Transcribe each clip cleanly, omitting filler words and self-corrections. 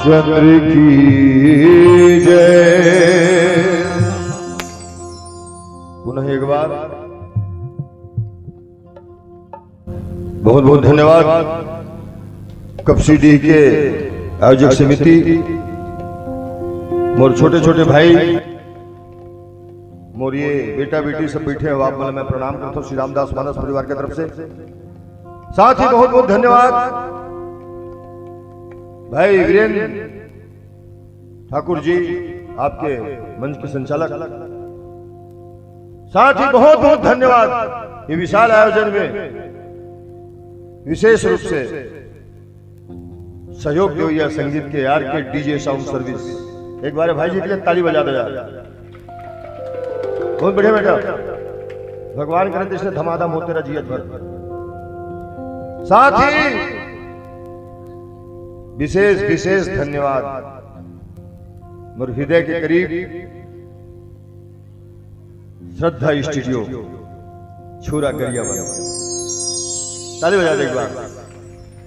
चंद्र की जय। पुनः एक बार बहुत बहुत धन्यवाद कपसीडीह के आयोजक समिति, मोर छोटे छोटे भाई, मोर ये बेटा बेटी सब बैठे हो आप, मैं प्रणाम करता हूँ श्री रामदास मानस परिवार की तरफ से। साथ ही बहुत बहुत धन्यवाद भाई वीरेंद्र ठाकुर जी, आपके मंच के संचालक। साथ ही बहुत बहुत धन्यवाद ये विशाल आयोजन में विशेष रूप से सहयोग दे या संगीत के यार के डीजे साउंड सर्विस। एक बार भाई जी के लिए ताली बजा दो यार, बहुत बढ़िया बेटा, भगवान करे इसने धमाधम होते रहा जियत भर। साथ ही विशेष विशेष धन्यवाद मेरे हृदय के करीब श्रद्धा स्टूडियो छुरा गरिया बना, ताली बजा दे एक बार।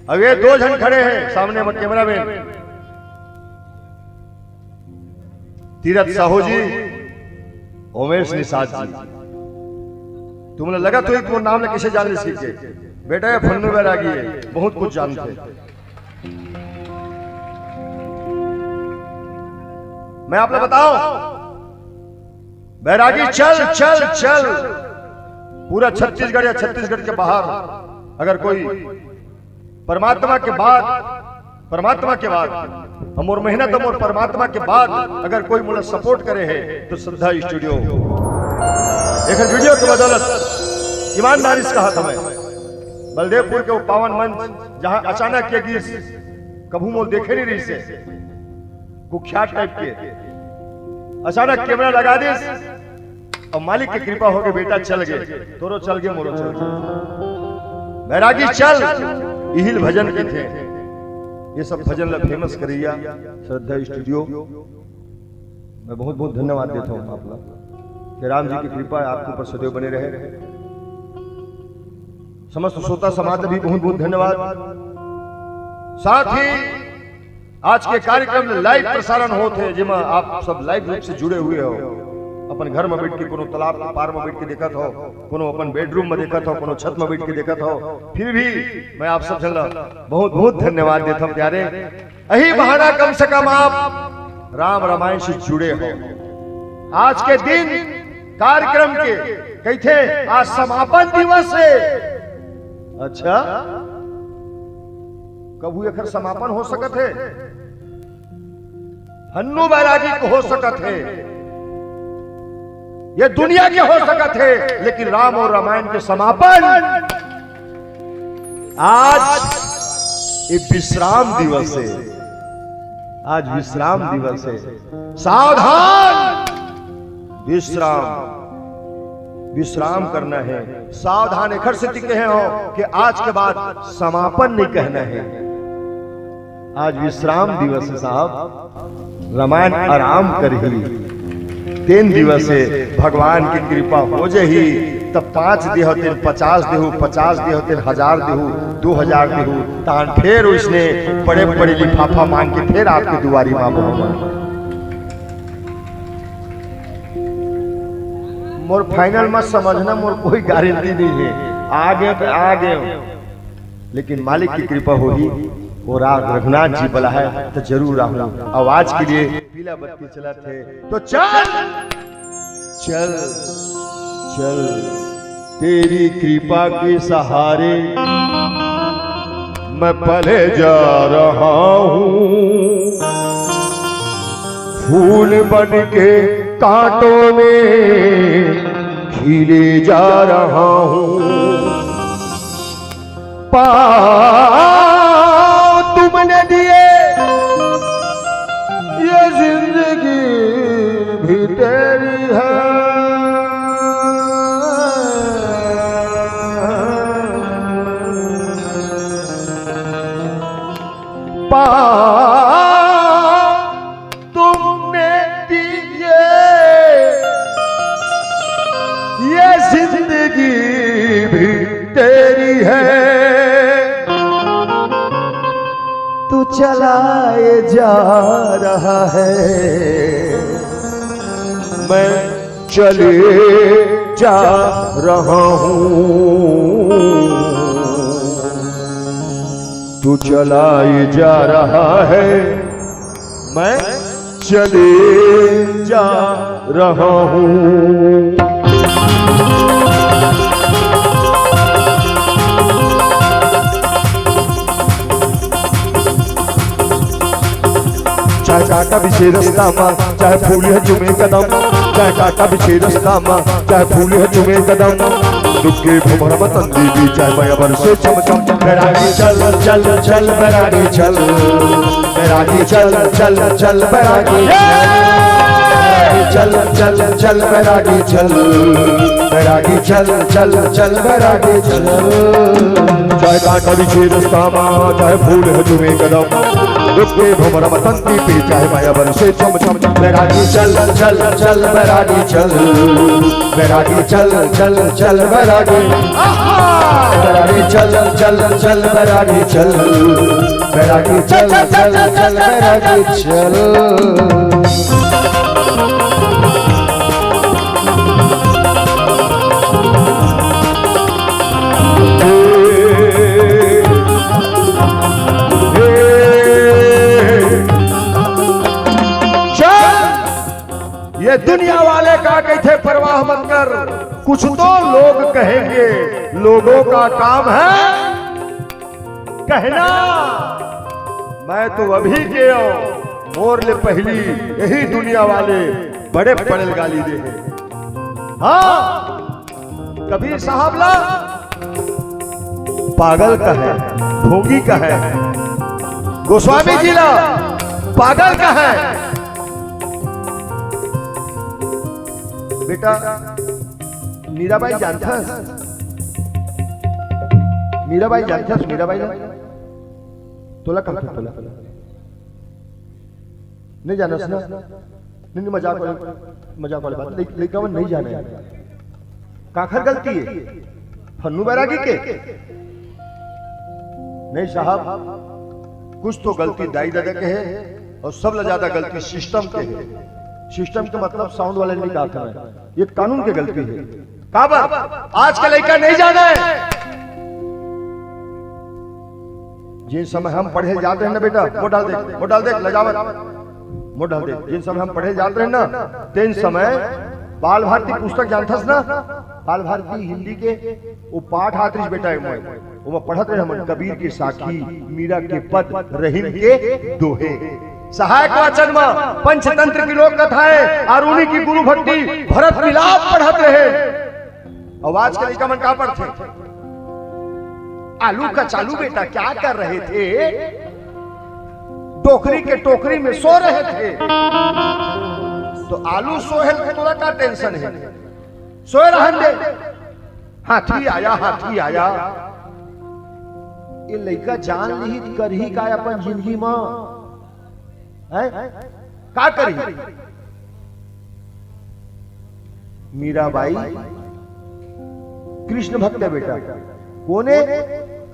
अब ये दो जन खड़े हैं सामने कैमरा मैन तीरथ साहू जी, उमेश निषाद जी। तुमने लगा तो एक नाम ने किसे जान सीख के बेटा ये फन्नू बैरागी है, बहुत कुछ जानते। मैं आपने बताऊं बैरागी चल चल चल पूरा छत्तीसगढ़ या छत्तीसगढ़ के बाहर अगर कोई परमात्मा के बाद हम और मेहनत हम और परमात्मा के बाद अगर कोई मुझे सपोर्ट करे है तो श्रद्धा स्टूडियो एक वीडियो की बदौलत ईमानदारी से कहा था मैं, बलदेवपुर के वो पावन मंच जहां अचानक ये गीत कभू मोल देखे नहीं रही से कुख्यात टाइप के अचानक कैमरा लगा दी और मालिक की कृपा हो गई, बेटा चल गए तोरो चल गए मोरो चल गए। बैरागी चल इहिल भजन के थे, ये सब भजन ला फेमस करिया श्रद्धा स्टूडियो। मैं बहुत बहुत धन्यवाद देता हूँ आप लोग कि राम जी की कृपा आपके ऊपर सदैव बने रहे। समस्त श्रोता समाज भी बहुत बहुत धन्यवाद। साथ ही आज के कार्यक्रम में लाइव प्रसारण होते हैं जिसमें आप सब लाइव रूप से जुड़े हुए हो, अपन घर में बैठ के कोनो तालाब के पार में बैठ के देखत हो, कोनो अपन बेडरूम में देखत हो, कोनो छत में बैठ के देखत हो, फिर भी मैं आप सब बहुत बहुत धन्यवाद देता हूं प्यारे। यही बहाना कम से कम आप राम रामायण से जुड़े हो। आज के दिन कार्यक्रम के कही थे आज समापन दिवस है। अच्छा कबू एकर समापन हो सकत है, फन्नू बैरागी को हो सकत है, ये दुनिया के हो सकत है, लेकिन राम और रामायण के समापन आज ये विश्राम दिवस है। आज विश्राम दिवस है, सावधान विश्राम करना है, सावधान एखर से टिके हैं हो कि आज के बाद समापन नहीं कहना है। आज विश्राम दिवस है साहब, रामायण आराम कर ही 3 दिवस है, भगवान की कृपा हो जाही तब 5 देह 50 देहू, 50 देह 1000 देहू, 2000 देहू, तान फिर उसने बड़े बड़े लिफाफा मांग के फिर आपकी दुआरी मां भगवान। मोर फाइनल मत समझना, मोर कोई गारंटी नहीं है, आगे तो आगे, लेकिन मालिक की कृपा होगी और रघुनाथ जी बोला है तो जरूर आऊं। आवाज के लिए पीला बत्ती चला थे तो चल चल चल तेरी कृपा के सहारे मैं पले जा रहा हूँ, फूल बन के कांटों में खिले जा रहा हूँ। तुमने दिए ये जिंदगी भी तेरी है, तुमने दिए ये जिंदगी भी तेरी है, तू चलाए जा रहा है, मैं चले जा रहा हूँ। तू चलाए जा रहा है, मैं चले जा रहा हूँ। चाहे कांटा बिछे रास्ता मां, चाहे फूल है चुमे कदम, चाहे कांटा बिछे रास्ता मां, चाहे फूल है चुमे कदम। दुखे भुमर मतंदी भी चाहे माया बरसे चमचम। बैरागी चल चल चल बैरागी चल, बैरागी चल चल चल बैरागी चल चल चल बैरागी चल, बैरागी चल चल चल बैरागी चल। चाहे कांटा बिछे रास्ता मां, चाहे फूल है चुमे कदम, दुखे भुमर मतंदी भी चाहे माया बरसे चमचम। बैरागी चल चल चल बैरागी चल, बैरागी चल चल चल बैरागी, बैरागी चल चल चल बैरागी चल, बैरागी चल चल चल बैरागी चल। ये दुनिया वाले कहा गए थे परवाह मत कर, कुछ तो लोग कहेंगे, लोगों का काम है कहना। मैं तो अभी के मोर ले पहली यही दुनिया वाले बड़े पड़े गाली दे। हाँ कबीर साहब ला पागल का है, भोगी का है, गोस्वामी जी ला पागल का है। बेटा मीराबाई जानता, मीराबाई जानता, मीराबाई तोला कम था, तोला नहीं जाना ना, नहीं मजाक वाली बात, लेकिन नहीं जाना है। काखर गलती है फन्नू बैरागी के नहीं साहब, कुछ तो गलती दाई दादा के है और सब ज्यादा गलती सिस्टम के है। सिस्टम के मतलब साउंड वाले नहीं कहा है, ये कानून की गलती है। काबर आज का लड़का नहीं जाना है। जिन समय हम पढ़े जाते हैं ना बेटा, वो डाल देख लजावत, वो डाल देख। जिन समय हम पढ़े जाते हैं ना, तीन समय बाल भारती पुस्तक जानथस ना, बाल भारती हिंदी के वो पाठ आतरिश बेटा है, वो पढ़त रहे हम कबीर की साखी, मीरा के पद, रहीम के दोहे, सहायक वाचन में पंचतंत्र की लोक कथाएं, आरुणी की गुरु भक्ति, भरत मिलाप पढ़त रहे। आवाज के लिखा मन कहां पर थे? आलू का चालू बेटा क्या कर रहे थे? टोकरी के टोकरी में सो रहे थे। तो आलू सोहे थोड़ा का टेंशन है, सोए रहन दे। हाथी आया, हाथी आया, ये लड़का जान ली कर ही का अपन जिंदगी में का करी। मीराबाई कृष्ण भक्त है बेटा। कोने?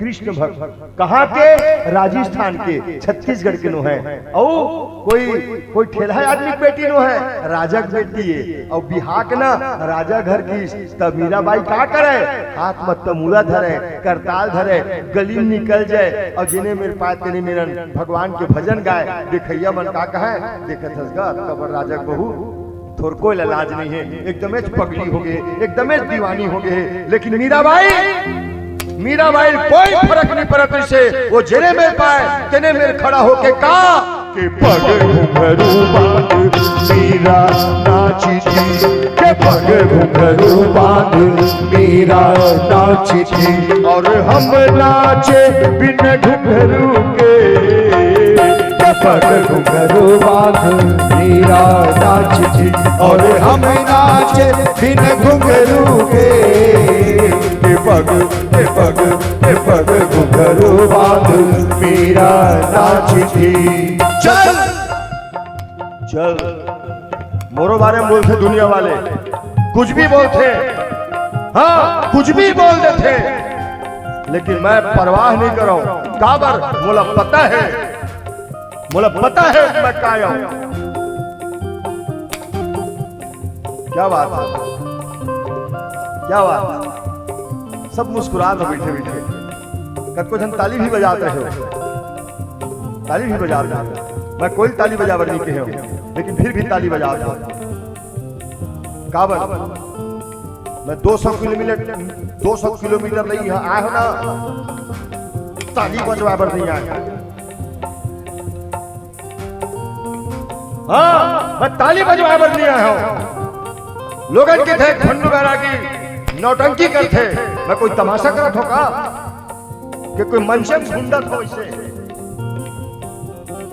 कृष्ण भक्त। कहाँ के? राजस्थान के, छत्तीसगढ़ के नो है। और कोई ठेला आदमी की बेटी नो है, राजा की बेटी है। और बिहार के ना राजा घर की। तब मीराबाई क्या करे? हाथ में तमूला धरे, करताल धरे, गली निकल जाए और जिन्हें मेरे पास तेने मेरा भगवान के भजन गाए। देखैया मन का कहे, देखत हसगा कबर राजा बहू थोर कोई लाज नहीं है, एकदम पगली हो गए, एकदम दीवानी हो गए। लेकिन मीराबाई कोई फर्क नहीं पड़त से, वो जेने में पाए तेने में खड़ा होके कहा कि पग घुंघरू बांध मीरा नाची थी, के पग घुंघरू बांध मीरा नाची थी, और हम नाचे बिन घुंघरू के, पग घुंघरू बांध मीरा नाची थी, और हम नाचे बिन घुंघरू के, पग घुंघरू बांध मीरा नाची थी। चल चल मोरो बारे में बोलते दुनिया वाले, कुछ भी बोलते, हाँ कुछ भी बोल देते, लेकिन मैं परवाह नहीं कर रहा हूं। काबर मोला पता है मुझे पता है मैं काया हूं। क्या बात है, क्या बात है। सब मुस्कुरा रहे बैठे बैठे। कद कुछ हम ताली भी बजाते हो, ताली भी बजाते हो। मैं कोई ताली बजावर नहीं कहे हूं, लेकिन फिर भी ताली बजाता हूं। काबर मैं 200 किलोमीटर नहीं आया हो ना, ताली बजवावर नहीं आया। हाँ, मैं ताली बजवावर नहीं आया हूं। लोगन के थे खंडू बैरागी नौटंकी करते, मैं कोई तमाशा करत हो का कि कोई मनसे ढूंढत हो। इसे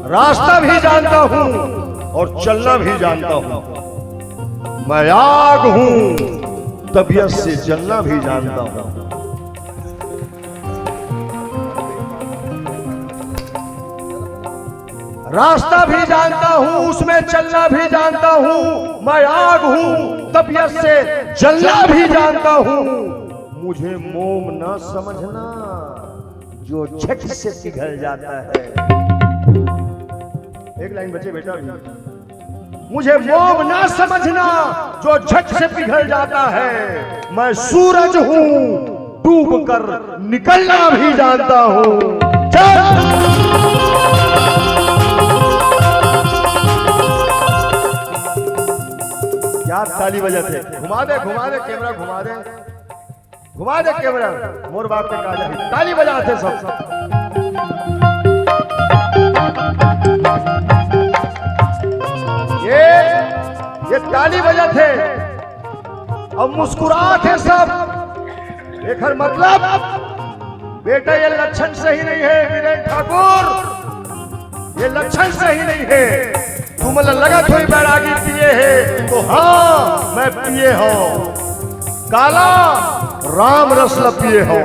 रास्ता भी जानता हूं और चलना भी जानता हूं। मैं आग हूं, तबीयत से जलना भी जानता हूं। रास्ता भी जानता हूं, उसमें चलना भी जानता हूं। मैं आग हूं, तबीयत से जलना भी जानता हूं। मुझे मोम न समझना जो झट से पिघल जाता है। एक लाइन बचे बेटा। मुझे मोम न समझना जो झट से पिघल जाता है। मैं सूरज हूं, डूब कर निकलना भी जानता हूं। चल क्या ताली बजाते। घुमा दे कैमरा, घुमा दे कैमरा। मोर बाप पे कहा जाए ताली बजाते सब। ये ताली बजाते और मुस्कुराते सब। एक मतलब बेटा ये लक्षण सही नहीं है वीरेंद्र ठाकुर, ये लक्षण सही नहीं है। तुम लगा थोड़ी बैरागी पिए है तो हाँ मैं पिए हो। काला राम रस पिए हो।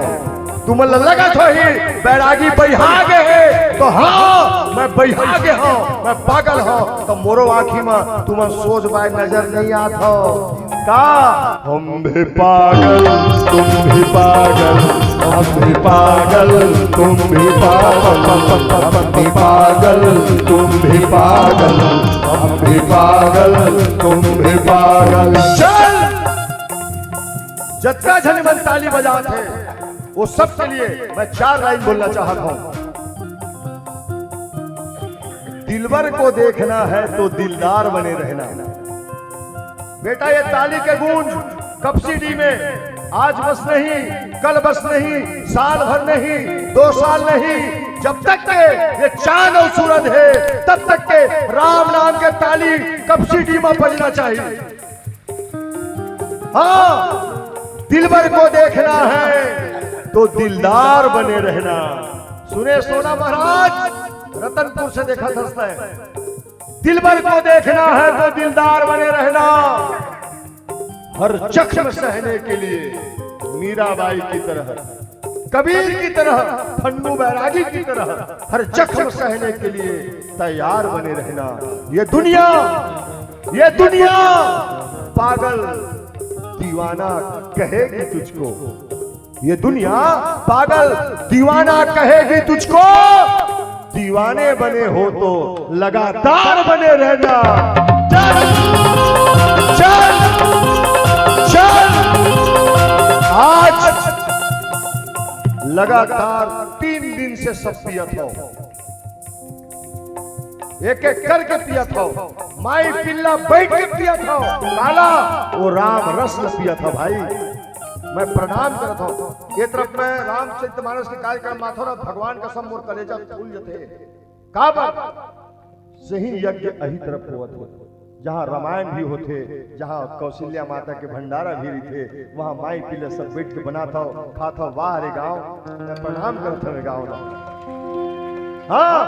तुम लगा थोड़ी बैरागी बहिहागे है तो हाँ मैं बहिहागे हो। मैं पागल हो तो मोरो आँखी में तुम सोच बाय नजर नहीं आता हो का। हम भी पागल तुम भी पागल, हम भी पागल तुम भी पागल, हम भी पागल तुम भी पागल, हम भी पागल तुम भी पागल। चल जत्ता जन मन ताली बजाते वो सब के लिए मैं 4 लाइन बोलना चाहता हूं। दिलबर को देखना है तो दिलदार बने रहना। बेटा ये ताली के गूंज कपसीडी में आज बस नहीं, कल बस नहीं, साल भर नहीं, 2 साल नहीं, जब तक के ये चांद और सूरज है तब तक के राम नाम के ताली कपसीडी में बजना चाहिए। हाँ, दिलबर को देखना है तो दिलदार बने रहना। सुने सोना महाराज रतनपुर से देखा था। दिलबर को देखना है तो दिलदार बने रहना। हर जख्म सहने के लिए मीराबाई की तरह, कबीर की तरह, खंडू बैरागी की तरह हर जख्म सहने के लिए तैयार बने रहना। ये दुनिया पागल दीवाना कहेगी तुझको। ये दुनिया पागल दीवाना कहेगी तुझको। दीवाने बने हो तो लगातार बने रहना। चल चल चल। आज लगातार 3 दिन से सब पिया था, एक एक करके पिया था। माई पिल्ला बैठ के पिया था। काला वो राम रस पिया था। भाई मैं प्रणाम करता हूं। ये तरफ में रामचरितमानस के कार्यक्रम माथोरा भगवान का सब मोर कलेजा फूल जते काबर सही यज्ञ अही तरफ हुआ था, जहाँ रामायण भी होते, जहाँ कौशल्या माता के भंडारा भी थे, वहाँ माई पिल्ला सब बैठ के बनाता खाता। वाह रे गाँव, मैं प्रणाम करता हूँ गाँव। हाँ,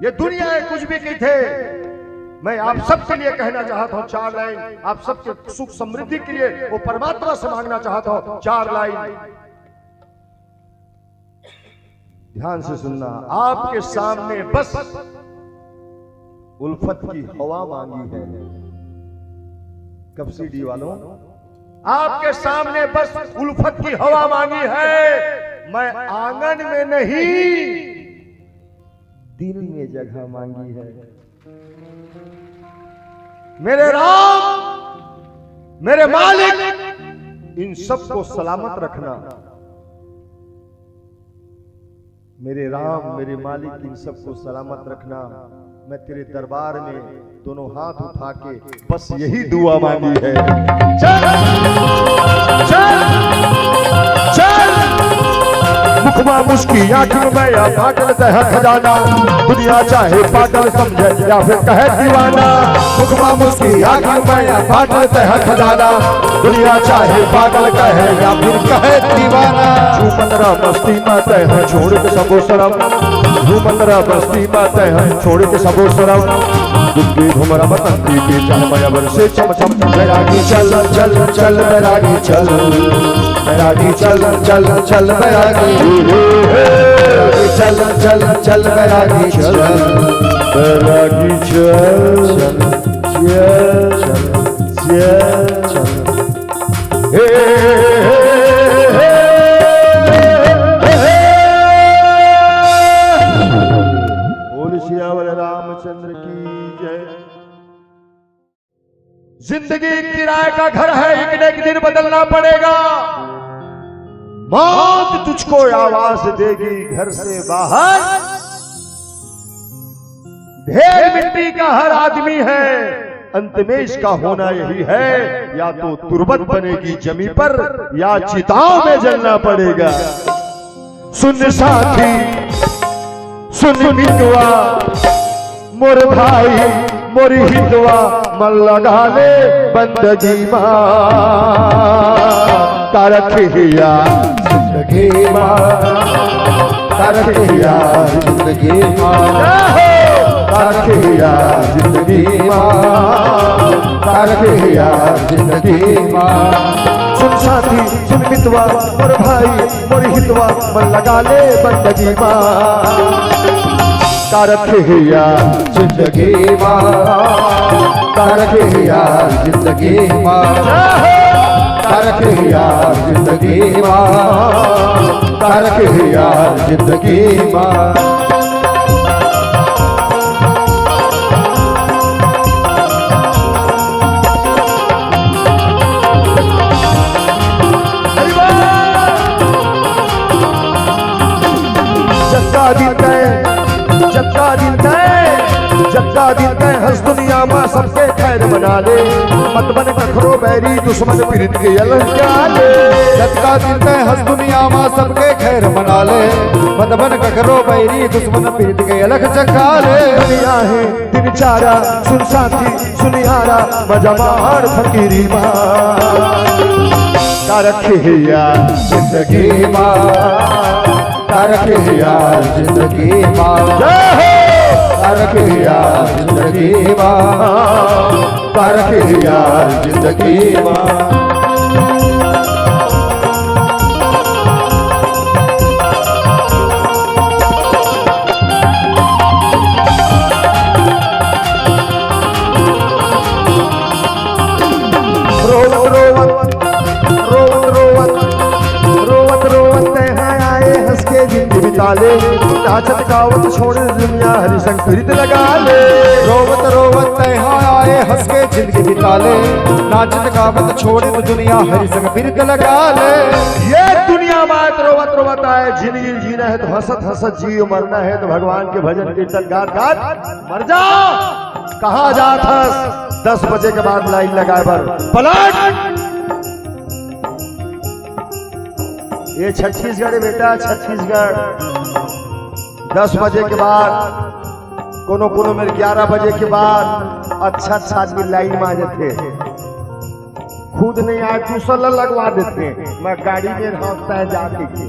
ये दुनिया है कुछ भी की थे। मैं आप सबके लिए कहना चाहता हूं 4 लाइन। आप सबके सुख समृद्धि के लिए वो परमात्मा से मांगना चाहता हूं 4 लाइन। ध्यान से सुनना। आपके सामने बस उल्फत की हवा मांगी है। कपसीडी वालों, आपके सामने बस उल्फत की हवा मांगी है। मैं आंगन में नहीं दिल में जगह मांगी है। मेरे राम, मेरे मालिक, इन सबको सलामत रखना। मेरे राम, मेरे मालिक, इन सबको सलामत रखना। मैं तेरे दरबार में दोनों हाथ उठा के बस यही दुआ मांगी है। चल चल चल, मुखमा मुस्की आंखों में या पागल तह खजाना, दुनिया चाहे पागल समझे या फिर कहे दीवाना। मुखमा मुस्की आंखों में या पागल तह खजाना, दुनिया चाहे पागल कहे या फिर कहे दीवाना। झूमंदरा मस्ती में तह छोड़ के सबो शरम, झूमंदरा मस्ती में तह छोड़ के सबो शरम। दुखी घुमरा बसंती की चल बरसे चम चम। बैरागी चल चल चल, बैरागी चल, बैरागी चल चल चल, बैरागी चल चल चल, बैरागी चल, बैरागी चल चल चल चल। रामचंद्र की जय। जिंदगी किराए का घर है, एक न एक दिन बदलना पड़ेगा। मौत तुझको आवाज देगी घर से बाहर। ढेर मिट्टी का हर आदमी है, अंत में इसका होना यही है। या तो तुरबत बनेगी जमी पर या चिताओं में जलना पड़ेगा। सुन साथी सुन मितवा, मोर भाई मोरी हितवा, मन लगा ले बंदगी मां। करखिया जिंदगी मां, करखिया जिंदगी मां, करखिया जिंदगी मां, करखिया जिंदगी मां। सुन साथी सुन मितवा, मोर भाई मोरी हितवा, मन लगा ले बंदगी मां। करखिया जिंदगी मां, करखिया जिंदगी मां, करखिया जिंदगी मां, करखिया जिंदगी मां। जक्का दिन तय हंस दुनिया मां सबके खैर बना ले। मत बन कखरो बैरी दुश्मन पीड़ित के अलग ले। जक्का दिन तय हंस दुनिया मां सबके खैर बना ले। मत बन कखरो बैरी दुश्मन पीड़ित के अलग चखा ले। दुनिया है दिन चारा, सुन साथी सुनिहारा, मजमार फकीरी मां। करखिया जिंदगी मां, करखिया जिंदगी मां, करखिया जिंदगी मां, करखिया जिंदगी मां। ले नाचत गावत छोड़ दुनिया हरि संग प्रीत लगा ले। रोवत रोवत आए हंस के जिंदगी बिता ले। नाचत गावत छोड़ दुनिया हरि संग प्रीत लगा ले। ये दुनिया में रोवत रोवत आए, जिंदगी जीना है तो हंसत हंसत जियो, मरना है तो भगवान के भजन कीर्तन गात गात मर जा। कहाँ जात हंस 10 बजे के बाद लाइन लगाए बर पलट। ये छत्तीसगढ़ है बेटा, छत्तीसगढ़। 10 बजे के बाद कोनो कोनो में 11 बजे के बाद अच्छा आदमी लाइन में आ जाते। खुद नहीं आए दूसरा लगवा देते। मैं गाड़ी में रहता है जाके के।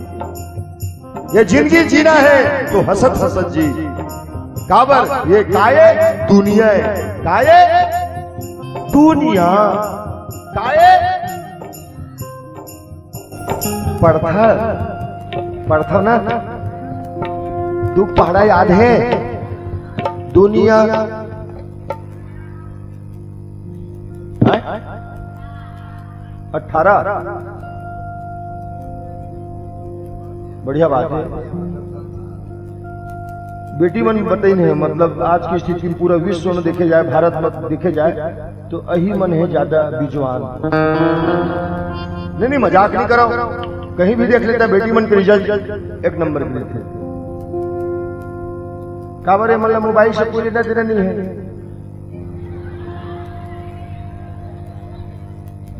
ये जिंदगी जीना है तो हंसत हंसत जी। काबर ये काये दुनिया है, काये दुनिया, काये पढ़ता ना तू पढ़ा याद है। दुनिया 18 बढ़िया बात है। बेटी मन बताई नहीं, मतलब आज की स्थिति में पूरा विश्व में देखे जाए, भारत में देखे जाए तो यही मन है ज्यादा विद्वान। नहीं मजाक नहीं करो, कहीं भी देख लेता बेटी मन के रिजल्ट एक नंबर के थे। काबरे मतलब मोबाइल से पूरी ना देना नहीं है।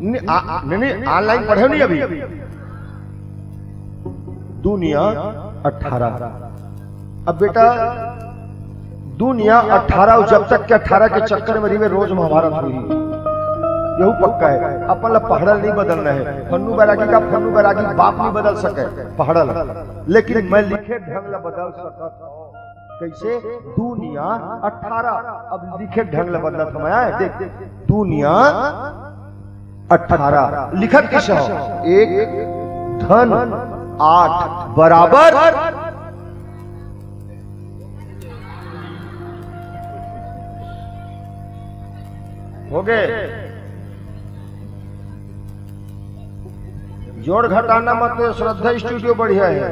नहीं ऑनलाइन पढ़े नहीं अभी। दुनिया 18। अब बेटा दुनिया 18 जब तक के 18 के चक्कर में रोज महाभारत हुई, यही पक्का है। अपन ला पहाड़ल नहीं बदलना है। फन्नू बैरागी का फन्नू बैरागी बाप नहीं बदल सके पहाड़ल, लेकिन मैं लिखे ढंग ला बदल सकता। कैसे? दुनिया 18। अब लिखे ढंग ला बदला थमाया है। देख दुनिया 18 लिखत किस एक धन 8 बराबर हो गए। जोड़ घटाना मतलब श्रद्धा स्टूडियो बढ़िया है।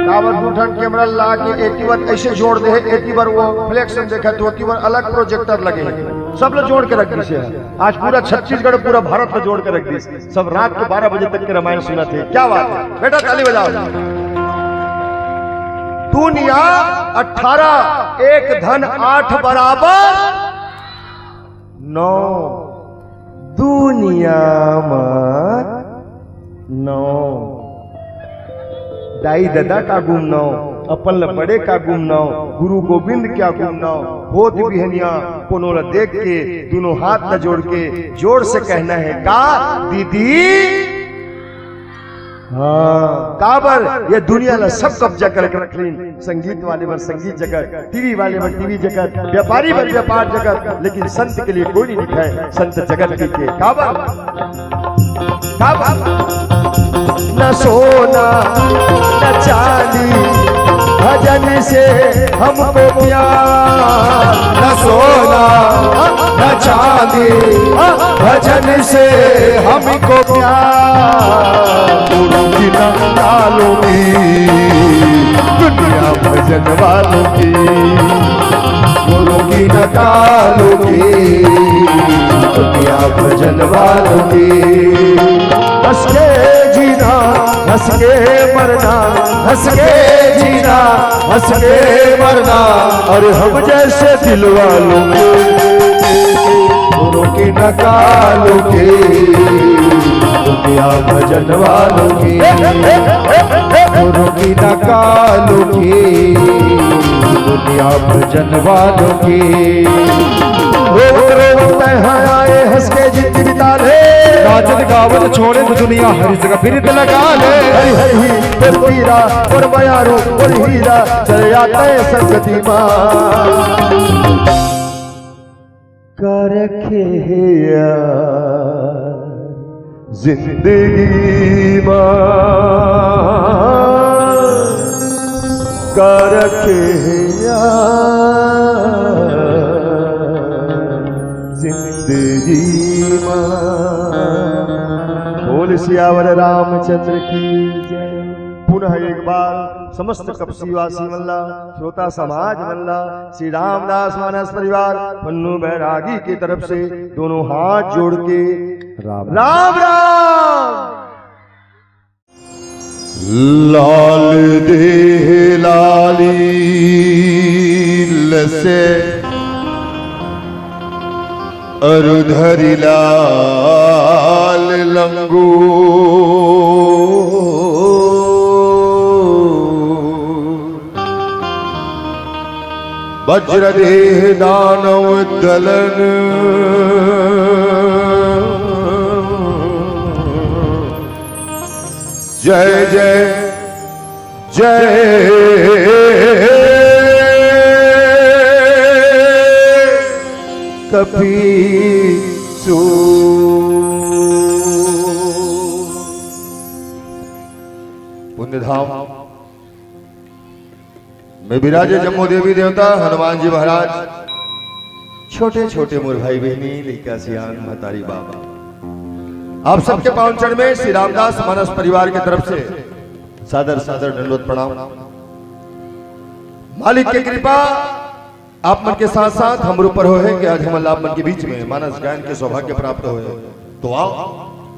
काबर दूठन कैमरा ला के एक बार ऐसे जोड़ दे, एक बार वो फ्लेक्स में देखा तो एक बार अलग प्रोजेक्टर लगे, सब लोग जोड़ के रख दी। आज पूरा छत्तीसगढ़ पूरा भारत में जोड़ के रख दी। सब रात के 12 बजे तक के रामायण सुना थे। क्या बात है बेटा, ताली बजाओ। दुनिया 18 एक धन 8 बराबर 9। दुनिया में 9 दाई दादा का गुम 9, अपन बड़े का गुम 9, गुरु गोविंद क्या गुम 9। होत बिहनिया कोनो ला देख के दोनों हाथ न जोड़ के जोर से कहना है का दीदी। हाँ काबर ये दुनिया ला सब कब्जा करके रख लीन। संगीत वाले पर संगीत जगत, टीवी वाले पर टीवी जगत, व्यापारी पर व्यापार जगत, लेकिन संत के लिए कोई नहीं दिखाए। संत जगत के काबर न सोना न चांदी भजन से हमको प्यार। न सोना न चांदी भजन से हमको प्यार। गुरुजी न डालों की दुनिया भजन वालों की, गुरुजी न डालों की दुनिया भजन वालों की। हंस के जीना हंस के मरना, हंस के जीना हंस के मरना, और हम जैसे दिल वालों के गुरु की नकालों के दुनिया भजन वालों की, गुरु की नकालों की दुनिया भजन वालों की। आए हंस के जिंदगी बिता ले, नाचत गावत छोड़े तो दुनिया हर जगह फिर लगा ले। हरि हरि और हीरा और बयारो और हीरा चले आते संगति मां कर रखे जिंदगी मां कर रखे जिंदगी बोल सियावर रामचंद्र की जय। पुनः एक बार समस्त कपसीवासी मल्ला, श्रोता समाज मल्ला, श्री रामदास मानस परिवार पन्नू बैरागी की तरफ से दोनों हाथ जोड़ के राम राम राम। लाल दे लाली लसे अरुधरी लाल लंगू, वज्रदेह दानव दलन जय जय जय कपीसू। पुण्यधाम में विराजे जम्मू देवी देवता हनुमान जी महाराज, छोटे छोटे मोर भाई बहनी लड़का सियान महतारी बाबा, आप सबके पावन चरण में श्री रामदास मानस परिवार की तरफ से सादर सादर दंडवत प्रणाम। मालिक की कृपा आप मन के साथ साथ हम ऊपर हो है कि आज हम आप मन के बीच में मानस गायन के सौभाग्य प्राप्त हो है। तो आओ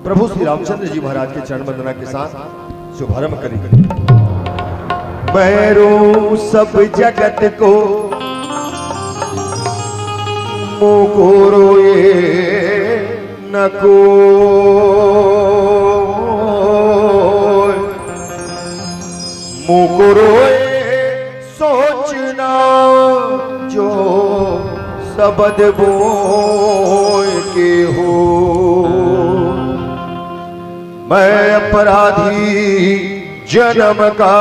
प्रभु श्री रामचंद्र जी महाराज के चरण वंदना के साथ शुभारंभ करेंगे। मैरू सब जगत को मुकुरो ये न को मुकुरो सोचना जो शब्द बोल के हो। मैं अपराधी जन्म का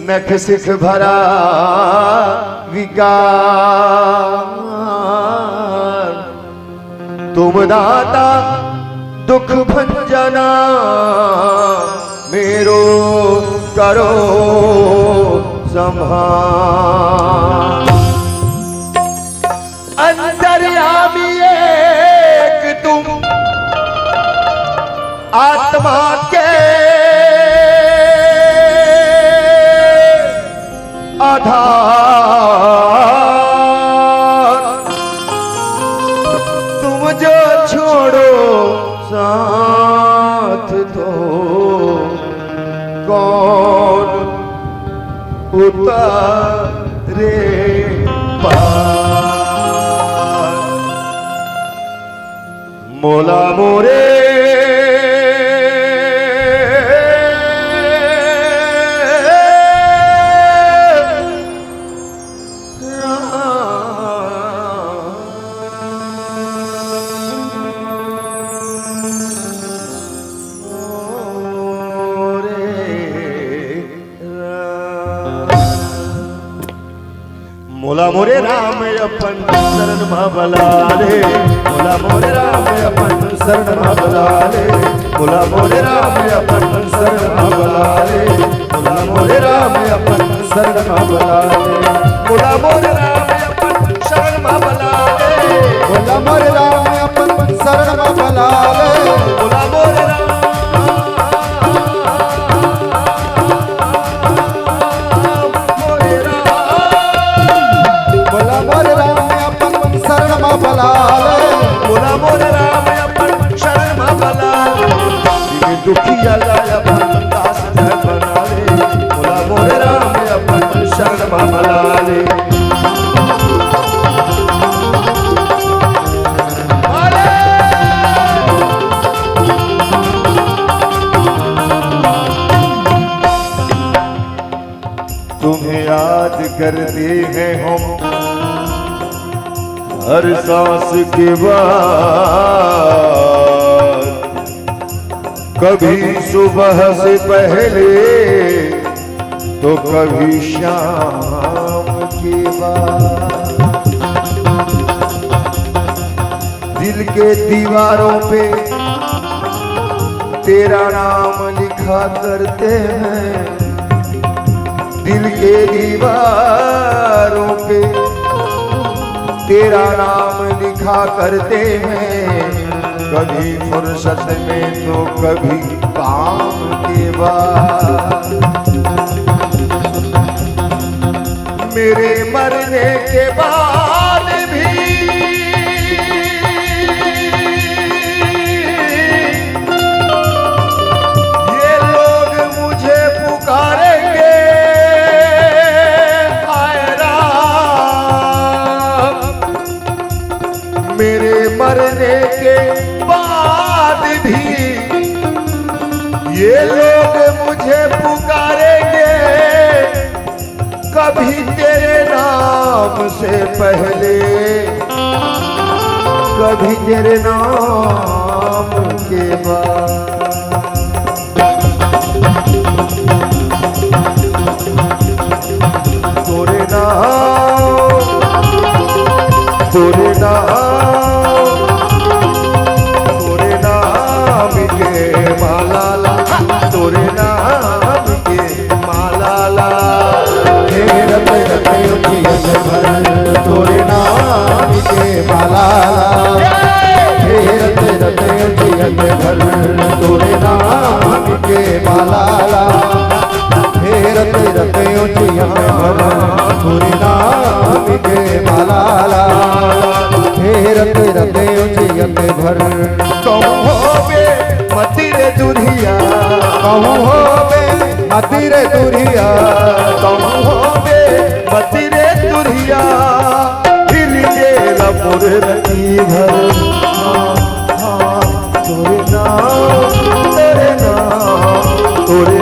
नख सिख भरा विकार, तुम दाता दुख भंजना मेरो करो संभाल। अंतर्यामी एक तुम आत्मा के आधार, तुम जो छोड़ो साथ तो कौन उतारे पार। मोला मोरे मोला मोरे राम अपन शरण भला रे, मोला मोरे राम अपन शरण भला रे, मोला मोरे राम अपन शरण भला रे, मोला मोरे राम अपन शरण भला रे, मोला मोरे राम अपन शरण भला रे, मोला मोरे राम अपन शरण भला रे, मोला मोरे राम मोला मोरे राम अपन शरण भला रे, दुखिया लाया दास बना रे, मोला मोरे राम अपन शरण भला रे। तुम्हें याद करते हैं हम हर सांस के बाद, कभी सुबह से पहले तो कभी शाम के बाद। दिल के दीवारों पे तेरा नाम लिखा करते हैं, दिल के दीवारों पे तेरा नाम लिखा करते हैं, कभी फुर्सत में तो कभी काम के बाद। मेरे मरने के बाद भी ये लोग मुझे पुकारेंगे, मेरे मरने के बाद भी ये लोग मुझे पुकारेंगे, कभी तेरे नाम से पहले कभी तेरे नाम के बाद। तोरे नाम तोरे नाम के माला ला, तोरे नाम के माला ला, रत रत भरल तोरे नाम के माला ला, रत रत भरल तोरे नाम के माला फेरत रते उजिया भर तोरे नाम के माला फेरत रते उजिया भर कहूँ होवे मति रे दुरिया, कहूँ होवे मति रे दुरिया, कहूँ होवे मति रे दुरिया, फिर गेल मोर रती भर तोरे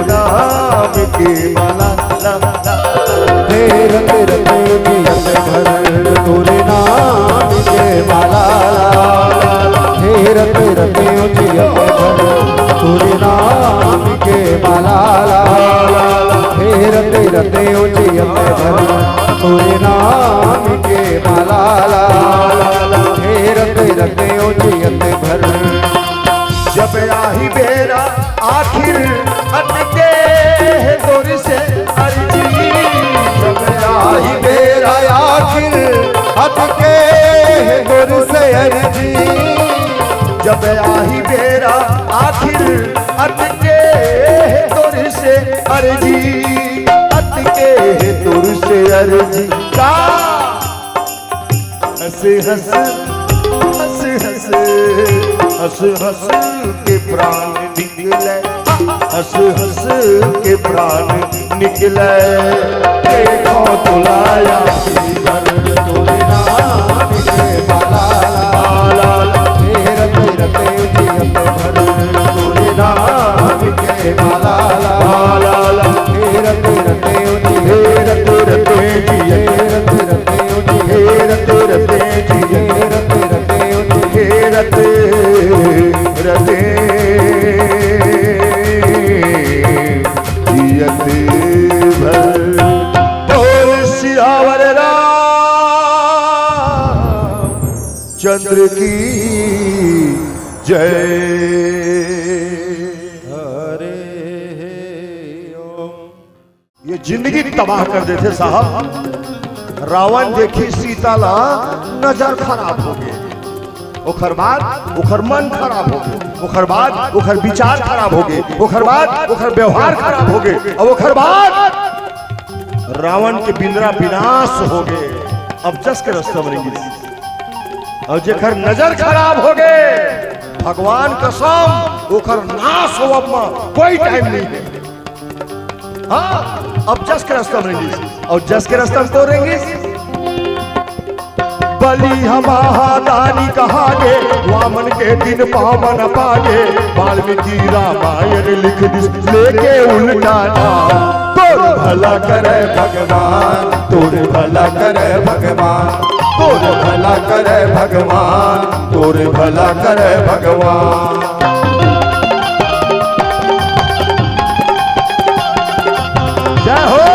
नाम की माला फेरत रते उजिया भर तोरे नाम के माला फेरत रते उजिया भर तोरे नाम के माला फेरत रते उजिया भर तोरे नाम के माला फेरत रते उजिया भर जब आही बेरा आखिर अटके तोर से अर्जी, जब आही बेरा आखिर अटके तोर से अर्जी, जब आही बेरा आखिर अटके तोर से अर्जी, अटके तोर से अर्जी का हंस हंस हंस हंस हंस हंस के प्राण निकले, हंस हंस के प्राण निकले, देखो तुलाया तोरे नाम के माला फेरत रते उजिया भर तोरे नाम के माला फेरत रते उजिया रते रते जिये फेरत रते उजिया रते रते जिये फेरत रते उजिया रते रते जियत भर बोल सियावर राम चंद्र की जय। ये जिंदगी तबाह कर देते साहब। रावण देखी सीता ला नजर खराब हो गए, ओखर बाद ओखर मन खराब हो गए, ओखर बाद ओखर विचार खराब हो गए, ओखर बाद ओखर व्यवहार खराब हो गए, और ओखर बाद रावण के बिंद्रा विनाश हो गए। अब जस के रास्ता बनेगी और जेखर नजर खराब हो गए भगवान कसम ओखर नाश हो कोई टाइम नहीं है। हाँ अब जस के रास्ता बनेगी और जस के रास्ता में तोड़ेंगे। बलि हमादानी कहागे वामन के दिन पावन पागे, वाल्मीकि रामायण लिख दिस लेके उल्टाना। तोर भला करे भगवान, तोर भला करे भगवान, तोर भला करे भगवान, तोर भला करे भगवान। जय हो।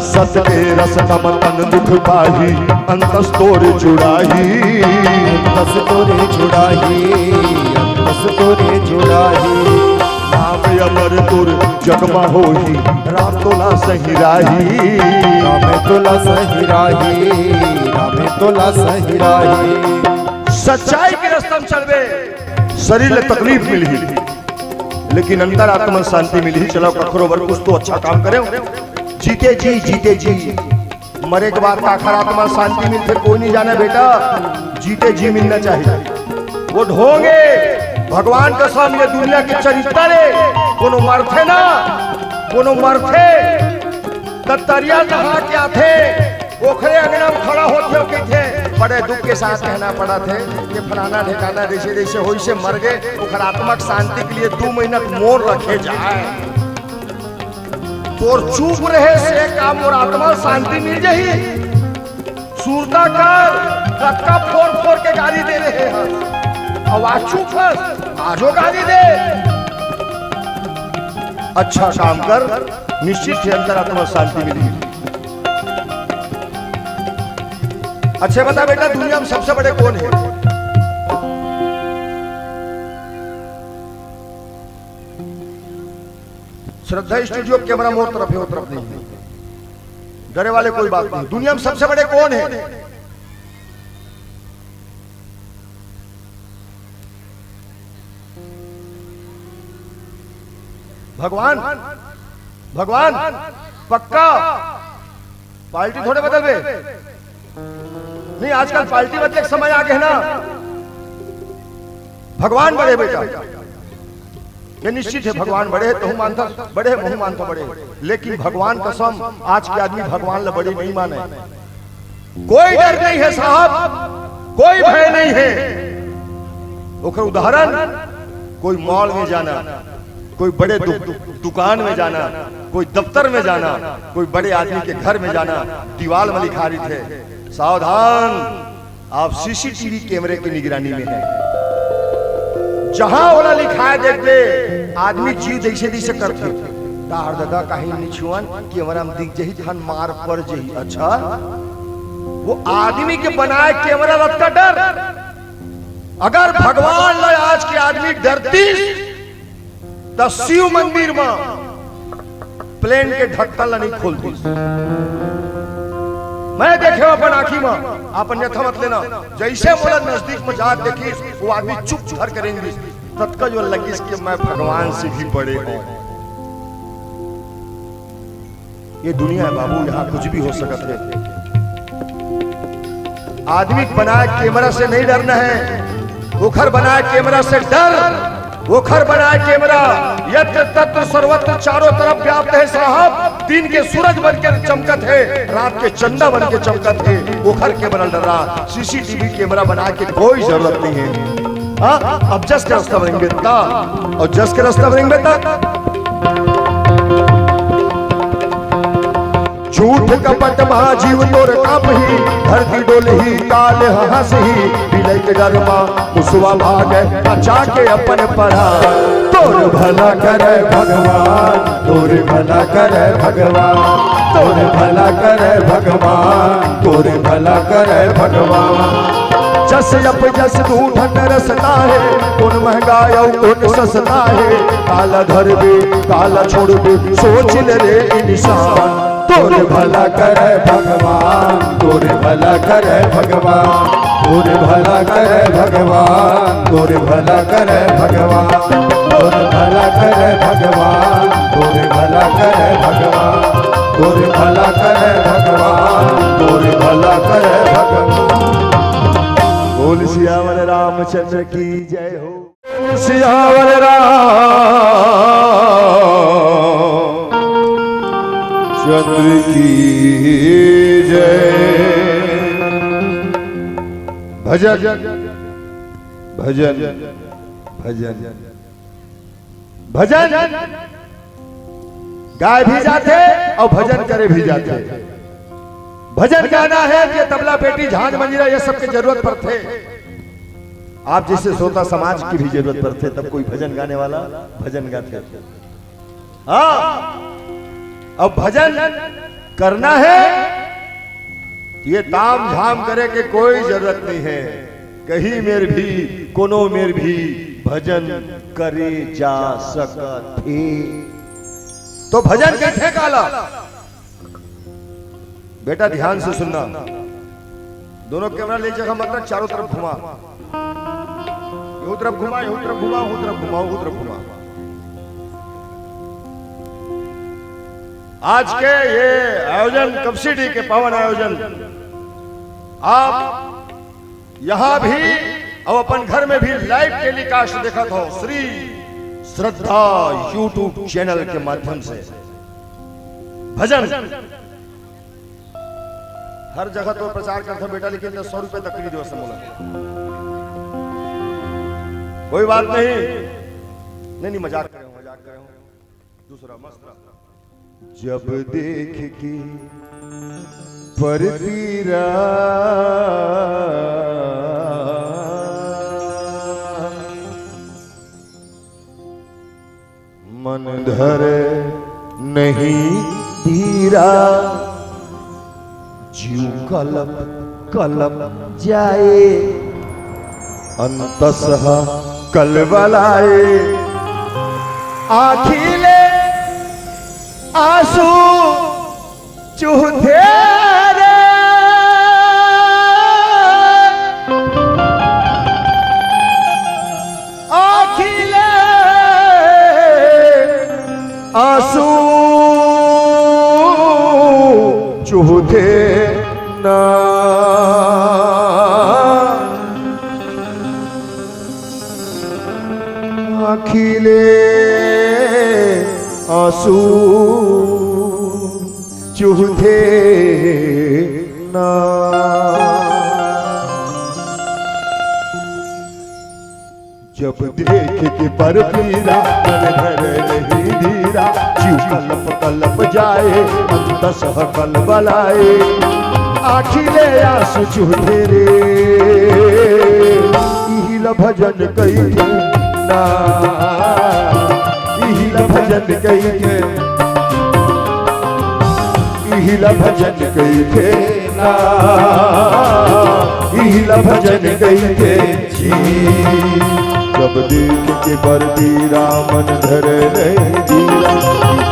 सत के रस तम तन दुख पाही, अंतस तोर जुड़ाही, अंतस तोरे जुड़ाही, अंतस तोरे जुड़ाही। नाम अमर तुर जगमा होही, राम तोला सही राही, राम तोला सही राही, राम तोला सही राही। सच्चाई के रास्ते में चलबे शरीर में तकलीफ मिली लेकिन अंतर आत्मा शांति मिली। चलो कखरो बर कुछ तो अच्छा काम करे, जीते जी मरे के बाद आखिर आत्मा शांति मिलते कोई नहीं जाना बेटा। जीते जी मिलना चाहिए। वो ढोंगे भगवान का सामने ये दुनिया के चरित्र रे कोनो मरथे ना, कोनो मरथे तरिया नहा के आथे ओखरे अंगना में खड़ा होते हो थे। बड़े दुख के साथ कहना पड़ा थे कि फलाना ठिकाना जैसे जैसे हो से मर गए, ओखर आत्मा शांति के लिए 2 महीना मोर रखे जाए। तोर चुप रहे से काम और आत्मा शांति मिल जाही। सूरता कर रक्का फोड़ के गाली दे रहे हैं, आवाज चुप है आजो गाली दे। अच्छा काम कर, निश्चित ही अंतर आत्मा शांति मिलेगी। अच्छा बता बेटा, दुनिया में सबसे बड़े कौन है? श्रद्धा स्टूडियो कैमरा मोर तरफ है, वो तरफ नहीं है। डरे वाले कोई बात नहीं। दुनिया में सबसे बड़े कौन है? भगवान। भगवान पक्का? पार्टी थोड़े बदल गए नहीं, आजकल पार्टी बदले समय आ गए ना। भगवान बड़े बेटा, ये निश्चित है। भगवान बड़े है तो हूं मानता बड़े, मुंह मानता बड़े, लेकिन भगवान कसम आज के आदमी भगवान ला बड़ी नहीं माने। कोई डर नहीं है साहब, कोई भय नहीं है। ओकर उदाहरण, कोई मॉल में जाना, कोई बड़े दुकान में जाना, कोई दफ्तर में जाना, कोई बड़े आदमी के घर में जाना, दीवार में लिखा रही थे सावधान आप सीसीटीवी कैमरे की निगरानी में है। जहां वाला लिखा है देख दे, आदमी जीव जैसे जैसे करते तार दादा कहीं नहीं छुअन कैमरा में दिख जही धन मार पड़ जही। अच्छा, वो आदमी के बनाए कैमरा रथ का डर। अगर भगवान ला आज के आदमी डरती तो शिव मंदिर में प्लेन के ढक्कन नहीं खोलती। मैं देखे अपन आंखी में, अपन यथा मत लेना। जैसे बोला नजदीक में जा देखी, वो आदमी चुप घर करेंगे, तत्का जो लगी कि मैं भगवान से भी बड़े हूं। ये दुनिया है बाबू, यहां कुछ भी हो सकता है। आदमी बनाए कैमरा से नहीं डरना है, वो घर बनाए कैमरा से डर। वो घर बनाए कैमरा यत्र तत्र सर्वत्र चारों तरफ व्याप्त है साहब। दिन के सूरज बनकर चमकत है, रात के चंदा बनकर चमकत है। वो घर कैमरा डर रहा, सीसीटीवी कैमरा बना के कोई जरूरत नहीं है। हाँ, अब जस के रास्ता बनेंगे ता, और जस के रास्ता बनेंगे ता। झूठ कपट महाजीव तोर कापही, धरती डोलही काल हंसही। बिलय के डरमा मुसवा भागे, बचा के अपन परा। तोर भला करे भगवान, तोर भला करे भगवान, तोर भला करे भगवान, तोर भला करे भगवान। जस जप जस ढूंढन रसता है, कौन महंगा कौन सस्ता है। काला धर बे काला छोड़ बे, सोच ले रे इंसान। तोर भला करे भगवान, तोर भला करे भगवान, तोर भला करे भगवान, तोर भला करे भगवान, तोर भला करे भगवान, तोर भला करे भगवान, तोर भला करे भगवान, तोर भला करे भगवान। बोल सियावर रामचंद्र की जय हो। सियावर चंद्र की जय। भजन भजन भजन भजन गाय भी जाते और भजन करे भी जाते। भजन गाना है कि तबला पेटी झांझ मंजीरा ये सब की जरूरत पर थे। आप जैसे श्रोता समाज की भी जरूरत पर थे, तब कोई भजन गाने वाला भजन गाते। हाँ, अब भजन करना है, ये ताम झाम करे के कोई जरूरत नहीं है। कहीं मेर भी कोनो मेर भी भजन करे जा सकते। तो भजन कैसे काला बेटा, ध्यान से सुनना। दोनों कैमरा ले जगह मतलब चारों तरफ घुमा, यूं तरफ घुमा, यूं तरफ घुमा, यूं तरफ घुमा, यूं तरफ घुमा। आज के ये आयोजन कपसिटी के पावन आयोजन आप यहां भी और अपन घर में भी लाइव टेलीकास्ट देखत हो श्री श्रद्धा यूट्यूब चैनल के माध्यम से। भजन हर जगह तो प्रचार करते बेटा, लेकिन 100 रुपए तक नहीं दो समूला। कोई बात नहीं, मजाक कर रहे हो। दूसरा मस्त, जब देख के परतीरा मन धरे नहीं धीरा, जीव कलप कलम जाए अंतसह कलबलाए आखिले आंसू चूहे रे आखिले आंसू चूहे ना आखिले आंसू चूहे ना जब देख के पर पीरा मन घर नहीं धीरा जीव कलप कलप जाए अंतसह कलबलाए आखिले आंसू चूहे रे इहिल भजन कई ना इहिल भजन कई के इहिल भजन कई के ना इहिल भजन कई के जी जब देख के बरदीरा मन धर नहीं दीरा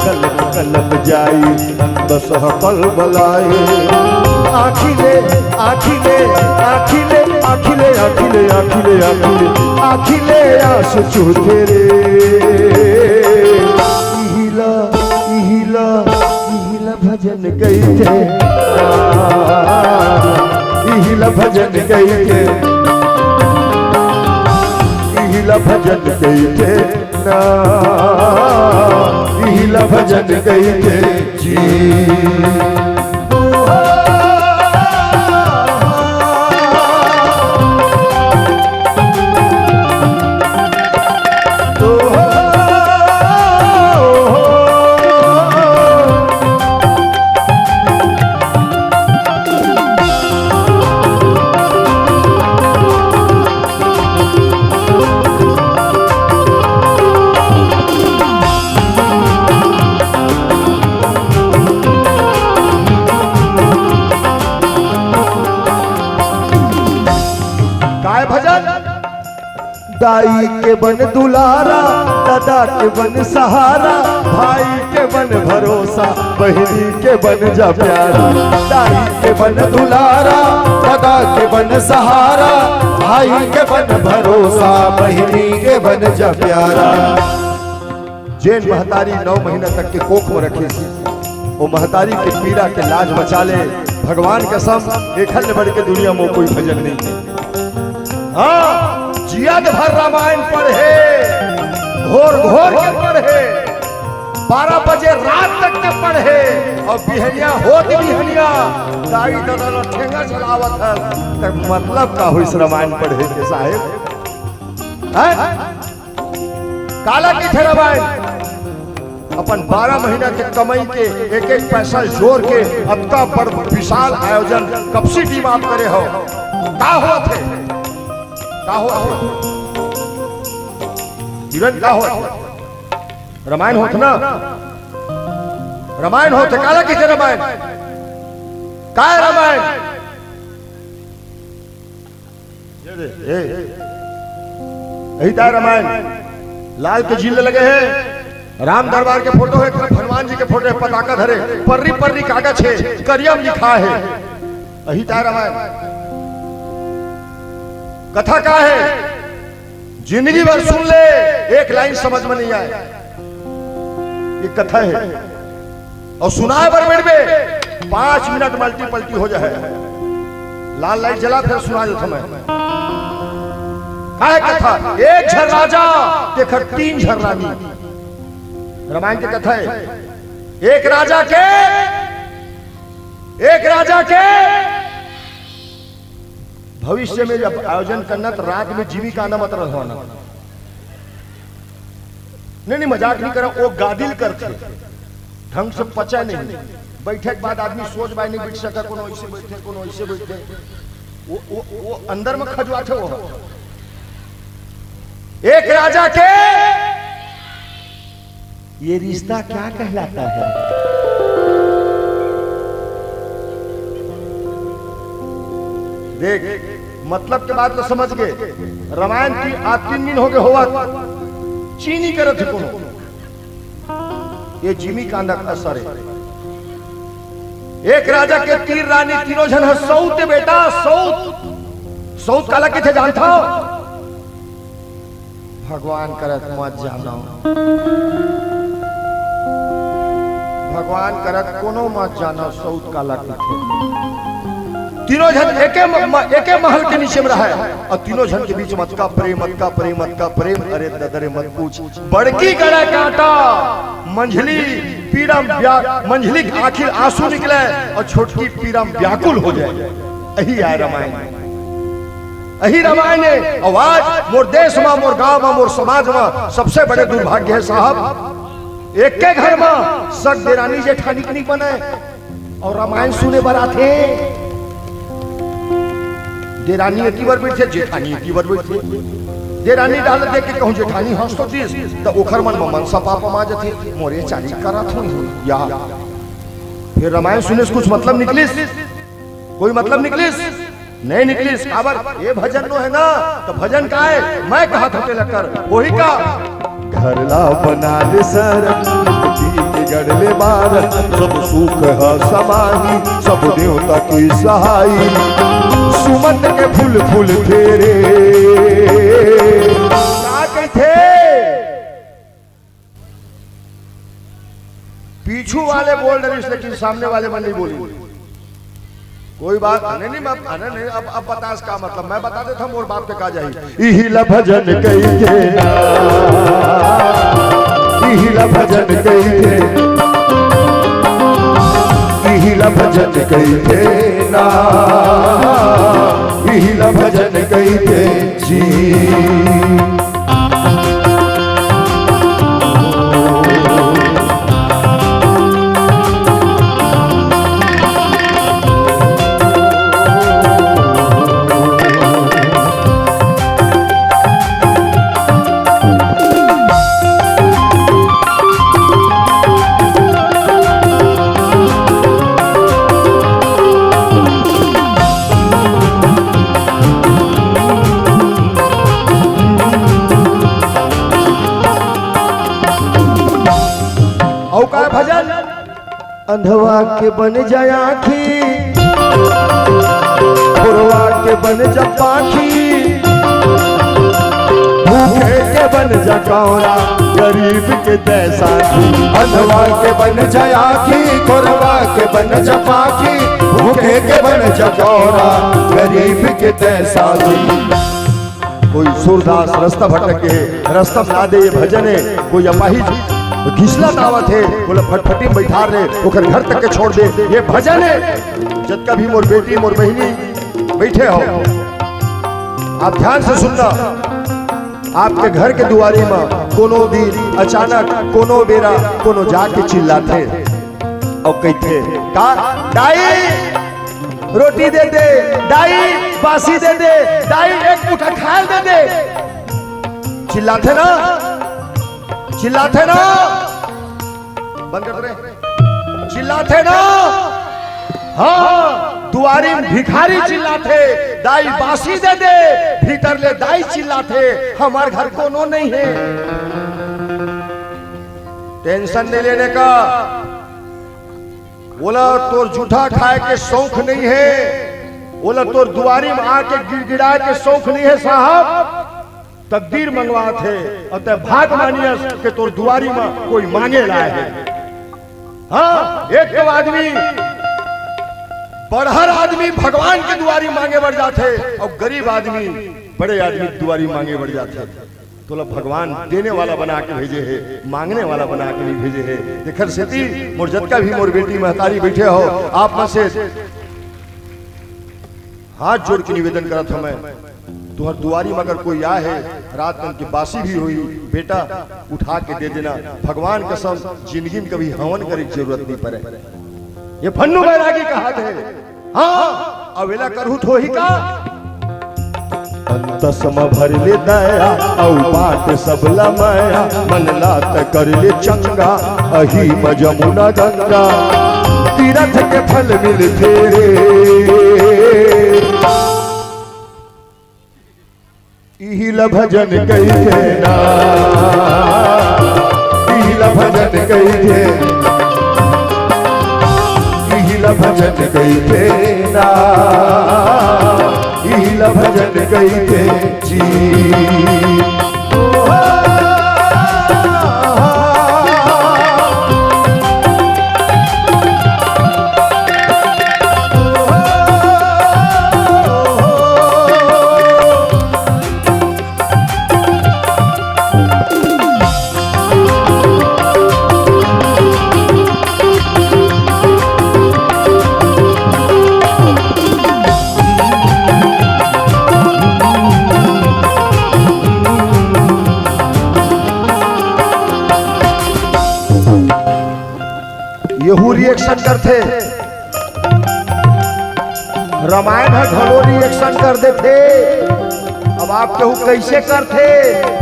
कलप कलप जाई अंतसह कलबलाए आखिले आखिले आखिले आखिले आखिले आखिले आखिले आखिले आंसू चूहे रे इहिला इहिला इहिला भजन गई थे इहिला भजन गई थे इहिला भजन गई थे ना इहिला भजन गई थे जी दाई के बन दुलारा दादा के बन सहारा भाई के बन भरोसा बहनी के बन जा प्यारा दाई के बन दुलारा दादा के बन सहारा भाई के बन भरोसा बहनी के बन जा प्यारा जैन महतारी 9 महीना तक के कोख में रखी थी वो महतारी के पीड़ा के लाज बचा ले भगवान कसम एक हल बढ़ के दुनिया में कोई भजन नहीं। हाँ जियाद भर रामायण पढ़े घोर घोर के पढ़े 12 बजे रात तक के पढ़े और बिहनिया होती बिहनिया दाई दादा ठेंगा चलावत है तक मतलब का हो इस रामायण पढ़े के साहेब काला की थे रामायण अपन 12 महीना के कमाई के एक एक पैसा जोड़ के अब का बड़ विशाल आयोजन कपसी टीम आप करे हो का हुआ थे इवेंट का हो रामायण होत ना रामायण होते काला की रामायण काय रामायण यही था रामायण लाल के जिले लगे हैं राम दरबार के फोटो है हनुमान जी के फोटो है पताका धरे पर्री पर्री कागज है करियम लिखा है यही था रामायण कथा का है जिंदगी भर सुन ले एक लाइन समझ में नहीं आए ये कथा है और सुनाए बर मिनट में 5 मिनट मल्टी पल्टी हो जाए लाल लाइट जला फिर सुना देता मैं है कथा एक झर राजा देखकर 3 झर रानी रामायण की कथा है एक राजा के भविष्य में जब आयोजन करना तो रात में जीविका न मत रहना नहीं मजाक नहीं करा वो गादिल करते ढंग से पचा नहीं बैठे के बाद आदमी सोच बाय नहीं बैठ सका कोनो ऐसे बैठे कोनो ऐसे बैठे वो अंदर में खजवाते वो एक राजा के ये रिश्ता क्या कहलाता है देख मतलब के बात तो समझ गए। रामायण की आज 3 दिन हो गए होवा चीनी करत को ये जिमी कांडक असर है। एक राजा के 3 रानी तीनों जन है सौत बेटा सौत काला किथे जानता हो? भगवान करत मत जानो, भगवान करत कोनो मत जानो सौत काला किथे। तीनों जन एके महल के नीचे में रहा है और तीनों जन के बीच मत का प्रेम अरे ददरे मत पूछ। बड़की गड़ा काटा मंझली पीरम मंझली आखिर आंसू निकले और छोटकी पीरम व्याकुल हो जाए। यही है रामायण, यही रामायण है। आवाज मोर देश में, मोर गांव में, मोर समाज में सबसे बड़े दुर्भाग्य है साहब, एक के घर में सग देरानी जेठानी नहीं बने और रामायण सुने बर आते। देरानी की बार बैठे, जेठानी की बार बैठे। देरानी डाल देख के कहूं जेठानी हंस तो दिस तो ओखर मन में मनसा पाप मा जथे मोरे चाली करत हुई या फिर रामायण सुने से कुछ मतलब निकलिस? कोई मतलब निकलिस? नहीं निकलिस। खबर ये भजन नो है ना तो भजन का है मैं कहा था लकर वही का घर ला बना ले सर गढ़ले बार सब सुख है समाही सब देवता की सहाई सुमन के फूल फूल फेरे थे। पीछू वाले बोल रहे लेकिन सामने वाले में नहीं बोली। कोई बात नहीं अब बता इसका मतलब मैं बता देता हूँ और बाप के कहा जाए इहिला भजन कहिए इहिला भजन कहिए इहिला भजन कहिए ना इहिला भजन कहिए जी अंधवा के बन जाए आखी खुरवा के बन जा पाखी भूखे के बन जा कौरा गरीब के तैसा अंधवा के बन जाए आखी खुरवा के बन जा पाखी भूखे के बन जा कौरा गरीब के तैसा। कोई सूरदास रास्ता भटके रास्ता ना दे ये भजन है। कोई अपाही घिसला दावत है बोला फटफटी बैठा रहे ओकर घर तक के छोड़ दे ये भजन है। जब कभी मोर बेटी मोर बहनी बैठे हो आप ध्यान से सुनना। आपके घर के दुआरी में कोनो दिन अचानक कोनो बेरा कोनो जाके चिल्लाते और कहते का दाई रोटी दे दे, दाई बासी दे दे, दाई एक मुठा खाल दे दे। चिल्लाते ना चिल्लाते ना बंद कर दे चिल्लाते ना। हाँ दुआरी में भिखारी चिल्लाते दाई बासी दे दे भीतर ले दाई चिल्लाते हमारे घर कोनो नहीं है। टेंशन नहीं लेने का। बोला तोर जूठा खाए के शौक नहीं है, बोला तोर दुआरी में आके गिड़गिड़ाए के शौक नहीं है साहब। तकदीर मंगवा थे और ते भाग मानियस के तोर दुआरी में कोई मांगे लाए है। हाँ एक तो आदमी बड़हर आदमी भगवान के दुआरी मांगे बढ़ जाते और गरीब आदमी बड़े आदमी दुआरी मांगे बढ़ जाते। तो भगवान देने वाला बना के भेजे है मांगने वाला बना के नहीं भेजे है। देखर सेती मोर जतका भी मोर बेटी महतारी बैठे हो आप में से हाथ जोड़ के निवेदन करत हूं मैं तुहर दुआरी में अगर कोई आए है रात में की बासी भी हुई बेटा उठा के दे देना। भगवान कसम जिंदगी में कभी हवन करे की जरूरत नहीं पड़े। ये फन्नू बैरागी का हाथ है। हाँ अवेला करहु तो ही का अंत सम भर ले दया औ बाट सबला माया मन लात कर ले चंगा अही जमुना गंगा तीरथ के फल मिल फेरे इहिल भजन कई थे ना, इहिल भजन कई थे, इहिल भजन कई थे ना, इहिल भजन कई थे जी। यहू रिएक्शन करते, रामायण है घलो रिएक्शन कर देते। अब आप केहू कैसे करते,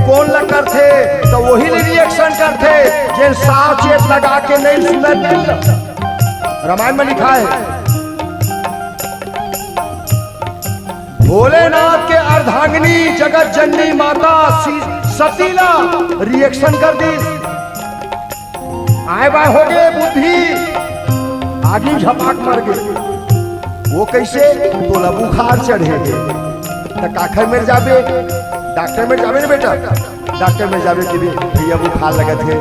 कौन ला करते, तो वही रिएक्शन करते जे साव चेत लगा के नहीं सुनते। रामायण में लिखा है भोलेनाथ के अर्धांगिनी जगत जननी माता सतीला रिएक्शन कर दी। आए बाय हो गए बुद्धि, आगे झपाक मर गए। वो कैसे, तोला बुखार चढ़े तो काखर में जाबे, डॉक्टर में जाबे ना बेटा, डॉक्टर में जाबे कि भैया बुखार लगत है,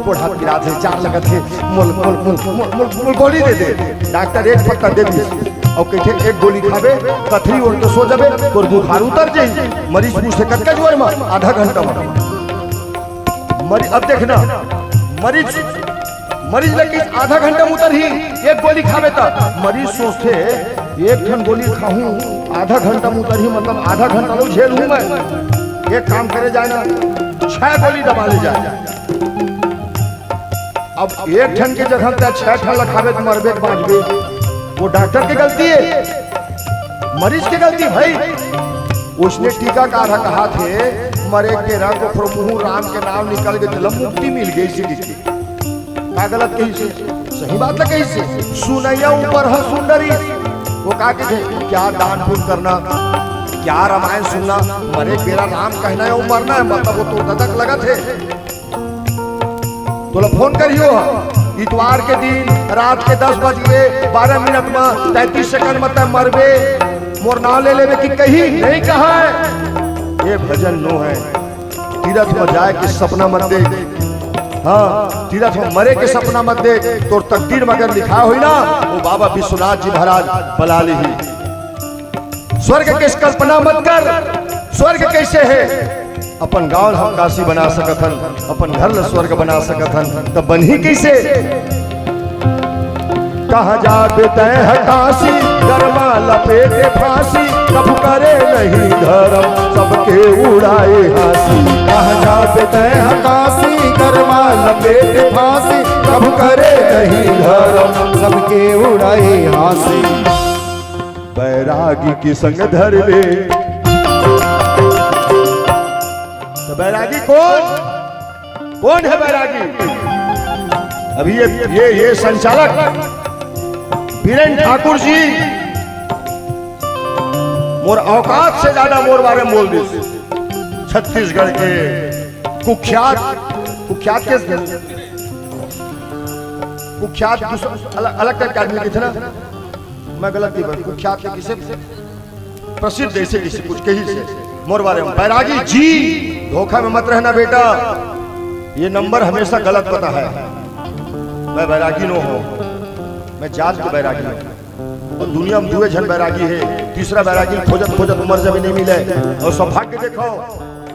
कोढ़ा पिरा थे, चार लगत है, मोल मोल मोल मोल मोल गोली दे दे। डॉक्टर एक पत्ता दे दी और कहते एक गोली खाबे कथरी ओढ़ के सो जाबे तो बुखार उतर जाए। मरीज पूछे कटका जोर में आधा घंटा में मरीज। अब देखना मरीज लगे आधा घंटा में उतर ही एक गोली खावे तक। मरीज सोचते एक ठन गोली खाऊं आधा घंटा में उतर ही, मतलब आधा घंटा लोग झेल हूं मैं। एक काम करे जाए ना 6 गोली दबा ले जाए। अब एक ठन के जगह पे 6 ठन लखावे तो मरबे बांचबे। वो डॉक्टर की गलती है, मरीज की गलती भाई। उसने टीका कहा थे मरे के रंग मुंह राम के नाम निकल गए तो मुक्ति मिल गई सी। का गलत कही से, सही बात है कही से। सुनैया ऊपर है सुंदरी, वो कहा कि क्या दान पुण्य करना, क्या रामायण सुनना, मरे बेरा राम कहना है वो मरना है, मतलब वो तो ददक लगा थे। तो फोन करियो इतवार के दिन रात के 10 बज गए 12 मिनट में 33 सेकंड में मरबे, मोर नाम ले लेवे कि कहीं नहीं कहा है। ये भजन नो है। तीरथ में जाए कि सपना मत देख, हाँ तीरथ में मरे के सपना मत देख। तो तकदीर में अगर लिखा हुई ना वो बाबा विश्वनाथ जी महाराज बला ली। स्वर्ग के कल्पना मत कर, स्वर्ग कैसे है। अपन गांव हम काशी बना सकत हन, अपन घर ल स्वर्ग बना सकत हन, तब बन ही कैसे। कहा जाते तय है काशी गरमा लपेटे फांसी, कब करे नहीं धर्म सबके उड़ाए हासी। कहा जाते तय है काशी गरमा लपेटे फांसी, कब करे नहीं धर्म सबके उड़ाए हासी। बैरागी की संग धर ले। तो बैरागी कौन है बैरागी? अभी ये संचालक बीरेन ठाकुर जी मोर औकात से ज्यादा मोर बारे में बोल दी। छत्तीसगढ़ के कुख्यात अलग तक आदमी के थे ना, मैं गलत नहीं बोल, कुख्यात के किसे प्रसिद्ध ऐसे किसी कुछ कही से मोर बारे में। बैरागी जी धोखा में मत रहना बेटा, ये नंबर हमेशा गलत पता है। मैं बैरागी नो हूं, मैं जात के बैरागी हूं। और दुनिया में 2 जन बैरागी है, तीसरा बैरागी खोजत उमर जब नहीं मिले। और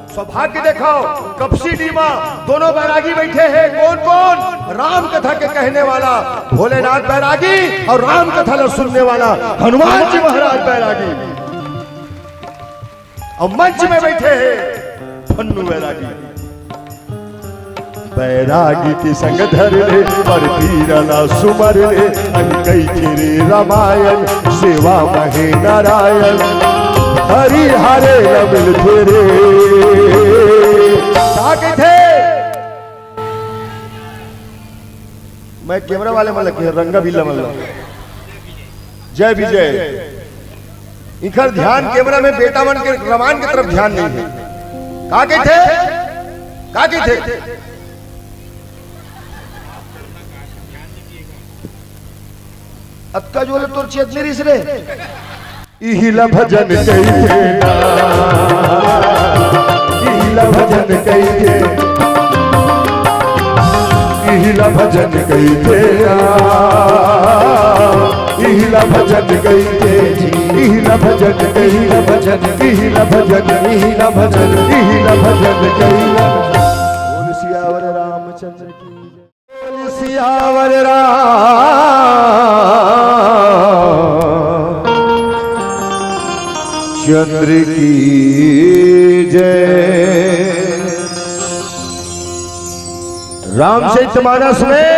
सौभाग्य देखो कपसी डीमा दोनों बैरागी बैठे हैं। कौन? राम कथा के कहने वाला भोलेनाथ बैरागी और राम कथा ल सुनने वाला हनुमान जी महाराज बैरागी। और मंच में बैठे हैं फन्नू बैरागी। बैरागी की संग धर ले पर पीरला सुमर ले, अनकई तेरे रामायण सेवा महे नारायण, हरि हरे अमिल तेरे ताके थे। मैं कैमरा वाले में लगे रंगा बिल्ला मतलब जय विजय। इखर ध्यान कैमरा में बेटा मन के रामायण की तरफ ध्यान नहीं है। का के थे अक्का जो तोर चेत मेरी रे इहिला भजन कइथे ना इहिला भजन कइथे इहिला भजन कइथे इहिला भजन कइथे इहिला भजन इहिला भजन इहिला भजन इहिला भजन इहिला भजन कइला बोल सियावर रामचंद्र की बोल सियावर चंद्र की जय। रामचरितमानस में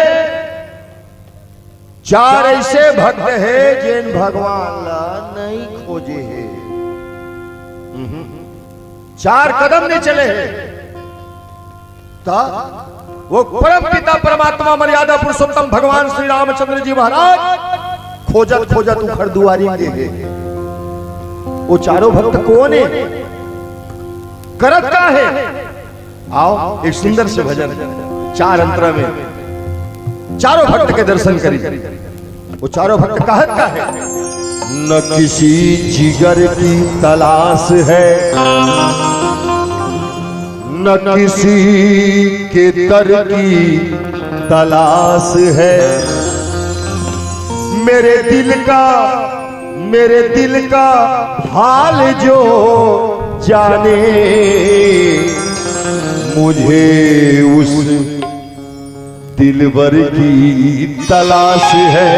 4 ऐसे भक्त है जिन भगवान ला नहीं खोजे है, 4 कदम नहीं चले हैं। वो परम पिता परमात्मा मर्यादा पुरुषोत्तम भगवान श्री रामचंद्र जी महाराज खोजत खोजत उखड़ दुआरी गए। वो चारों भक्त कौन है, करत का है? आओ एक सुंदर से भजन 4 अंतरा में चारों भक्त के दर्शन करिए। वो चारों भक्त कहत का है? न किसी जिगर की तलाश है न किसी के तर की तलाश है। मेरे दिल का हाल जो जाने मुझे उस दिलबर की तलाश है।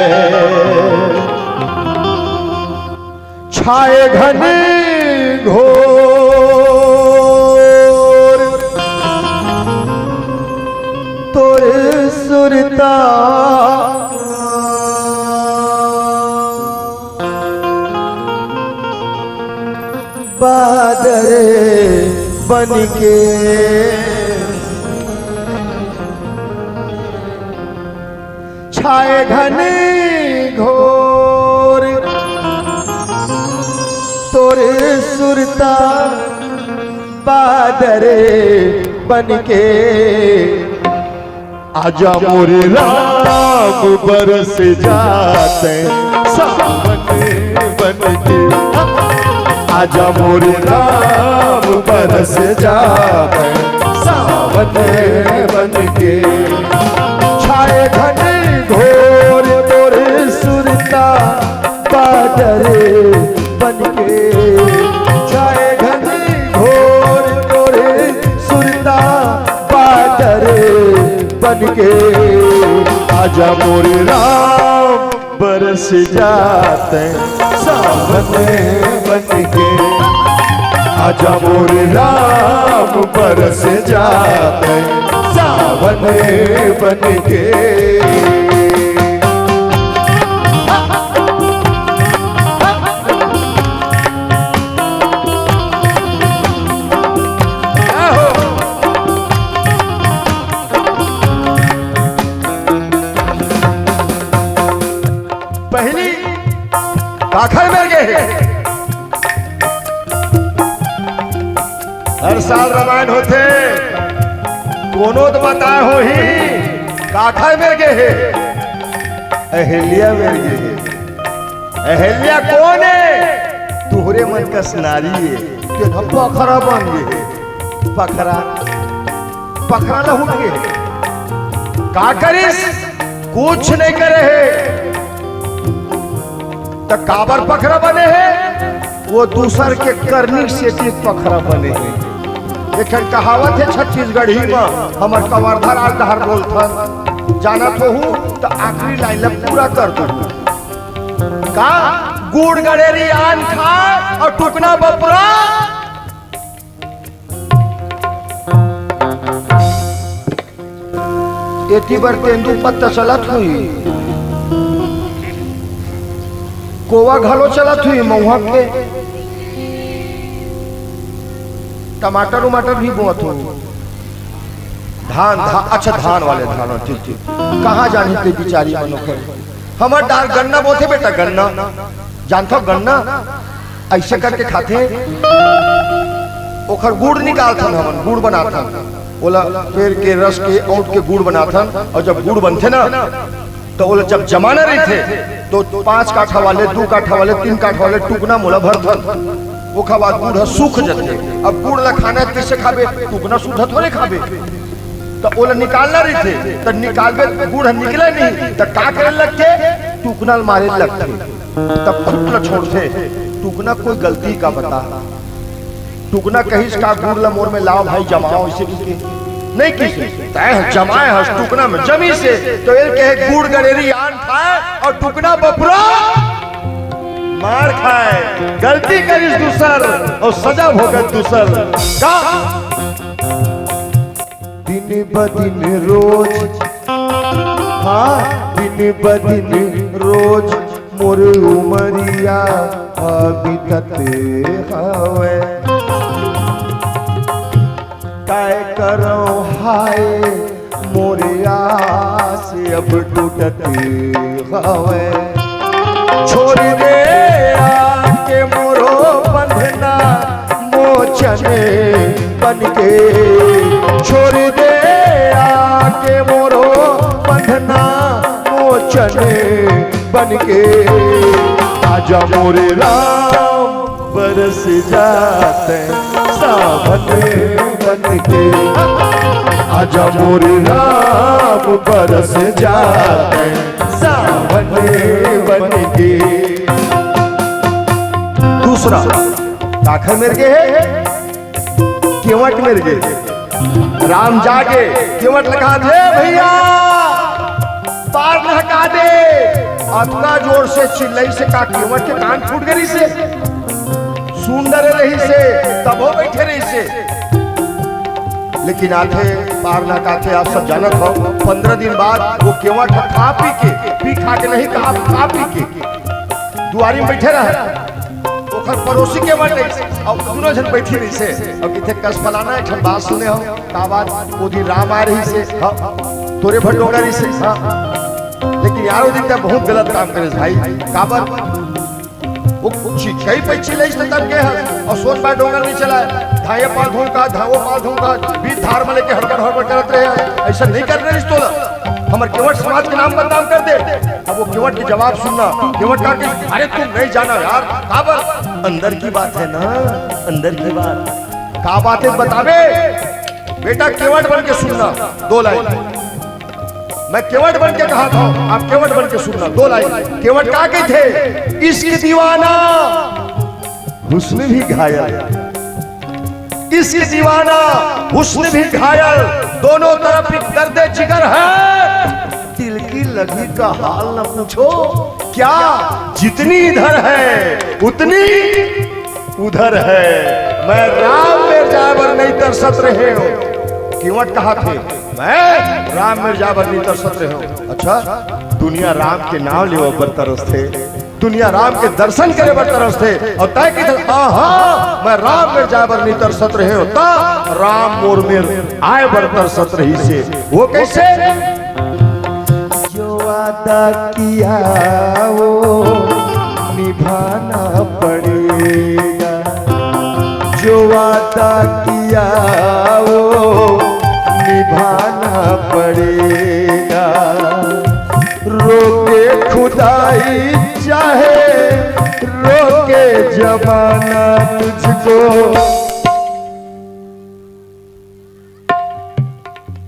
छाए घने घोर तोरे सुरता बादल बनके छाए घने घोर तोरे सुरता बादल बनके आजा मोरे राम बरस जाते सावन बनके। आजा मोरे राम बरस जाते सावन बनके। छाए घने घोर तोरे सुरता बादल बनके। छाए घने घोर तोरे सुरता बादल बनके। आजा मोरे राम बरस जाते सावन बनके। आजा मोरे राम बरस जाते सावन बनके। पहली काखर में गए। हर साल रामायण होते कोनो तो बताए हो ही काखर में गए। अहिल्या में गए। अहिल्या कौन है? तुहरे मन का सुनारी है। पखरा बन गए। पखरा पखरा न हो गए। का करिस? कुछ नहीं करे है तो काबर पखरा बने हैं? वो दूसर के करनी से पखरा बने हैं। एक कहावत है छत्तीसगढ़ी में, हमर कवर्धा राज डहर बोलथन जानत हो तो आखिरी लाइन पूरा कर दो। का गुड़ गड़ेरी आन खा और टुकना बपरा। एती बार तेंदू पत्ता चलत हुई, कोवा घलो चलत हुई, महुआ के टमाटर उमाटर भी बोत हो। धान अच्छा धान वाले धान ठीक ठीक। कहाँ जानी ते बिचारी मनोकर हमार डाल गन्ना बोते बेटा। गन्ना जानता गन्ना ऐसे करके खाते। ओखर गुड़ निकालथन, हमन गुड़ बनाथन, बोला पेड़ के रस के औंठ के गुड़ बनाथन। और जब गुड़ बनथे ना तो बोले जब जमाना रही थे तो 5 काठा वाले, 2 काठा वाले, 3 काठा वाले टुकना मोला भरथन। ओखा बाद गुड़ सूख जाते। अब गुड़ ला खाना किससे खाबे, टुकना सूखा थोड़े खाबे। तो ओला निकालना रही थे तो निकालबे, गुड़ निकला नहीं तो का करे लगते, टुकना मारे लगते, तब टुकना छोड़ते। टुकना कोई गलती का बता, टुकना कहिस का गुड़ ला मोर में लाओ भाई जमाओ, इसे नहीं किसी तय जमाए हस टुकना में जमी से। तो ये कहे गुड़ गड़ेरी आन खाए और टुकना बपुरा मार खाए। गलती करिस दूसर और सजा भोगत दूसर का। दिन ब दिन रोज, हाँ दिन ब दिन रोज मोर उमरिया बीतते हवे। काय करो हाय मोरे आस अब टूटते हवे। छोड़ दे आके मोरो बंधना मोचने बनके। छोड़ दे आके मोरो बंधना मोचने बनके। आजा मोरे राम बरस जाते सावन बनके। आजा मोरे राम बरस जाते सावन बनके। दूसरा दाखर मेर गे है, केवट मेर गे। राम जागे केवट लगा दे भैया पार लगा दे। अतना जोर से चिल्लाई से का केवट के कान फूट गई से, सुंदर रही से तब हो बैठे रही से। लेकिन आथे पार ना काथे, आप सब जानत हो। 15 दिन बाद वो केवट खा पी खा के नहीं कहा, खा पी के दुआरी में बैठे रहे। ओखर पड़ोसी के मर नहीं और दोनों जन बैठी रही से। और किथे कस फलाना एक बात सुने हो का बात, वो दिन राम आ रही से, हाँ तोरे भटोगा रही से, हाँ। लेकिन यार वो दिन तक बहुत गलत काम करे भाई। का बात वो कई पैसे ले तब के है और सोच पाए डोंगर नहीं चला। धाये पाल धूल का, धावो पाल धूल का, बीच धार में लेके हड़बड़ हड़बड़ करते रहे। ऐसा नहीं कर रहे तो हमारे केवट समाज के नाम बदनाम कर दे। अब वो केवट की जवाब सुनना। केवट का अरे तुम नहीं जाना यार, काबर अंदर की बात है ना, अंदर की बात का बात है बतावे। बेटा केवट बन के सुनना 2 लाइन। मैं केवट बन के कहा था, आप केवट बन के सुनना 2 लाइन। केवट का के थे, इश्क दीवाना हुस्न भी घायल। इश्क दीवाना हुस्न भी घायल, दोनों तरफ एक दर्द जिगर है। दिल की लगी का हाल न पूछो, क्या जितनी इधर है उतनी उधर है। मैं राम मिर्जावर नहीं तरसत रहे हो। केवट कहा थे, मैं राम मिर्जावर नहीं तरसत रहे हो। अच्छा दुनिया राम के नाम ले बर तरस थे, दुनिया राम के दर्शन करे बर तरस थे। और तय की मैं राम मिर्जावर नहीं तरसत रहे हो, ता राम मोर में आए बर तरसत रही से। वो कैसे, जो वादा किया वो निभाना पड़ेगा। जो वादा किया वो निभाना पड़ेगा। रोके खुदाई चाहे रोके जमाना तुझको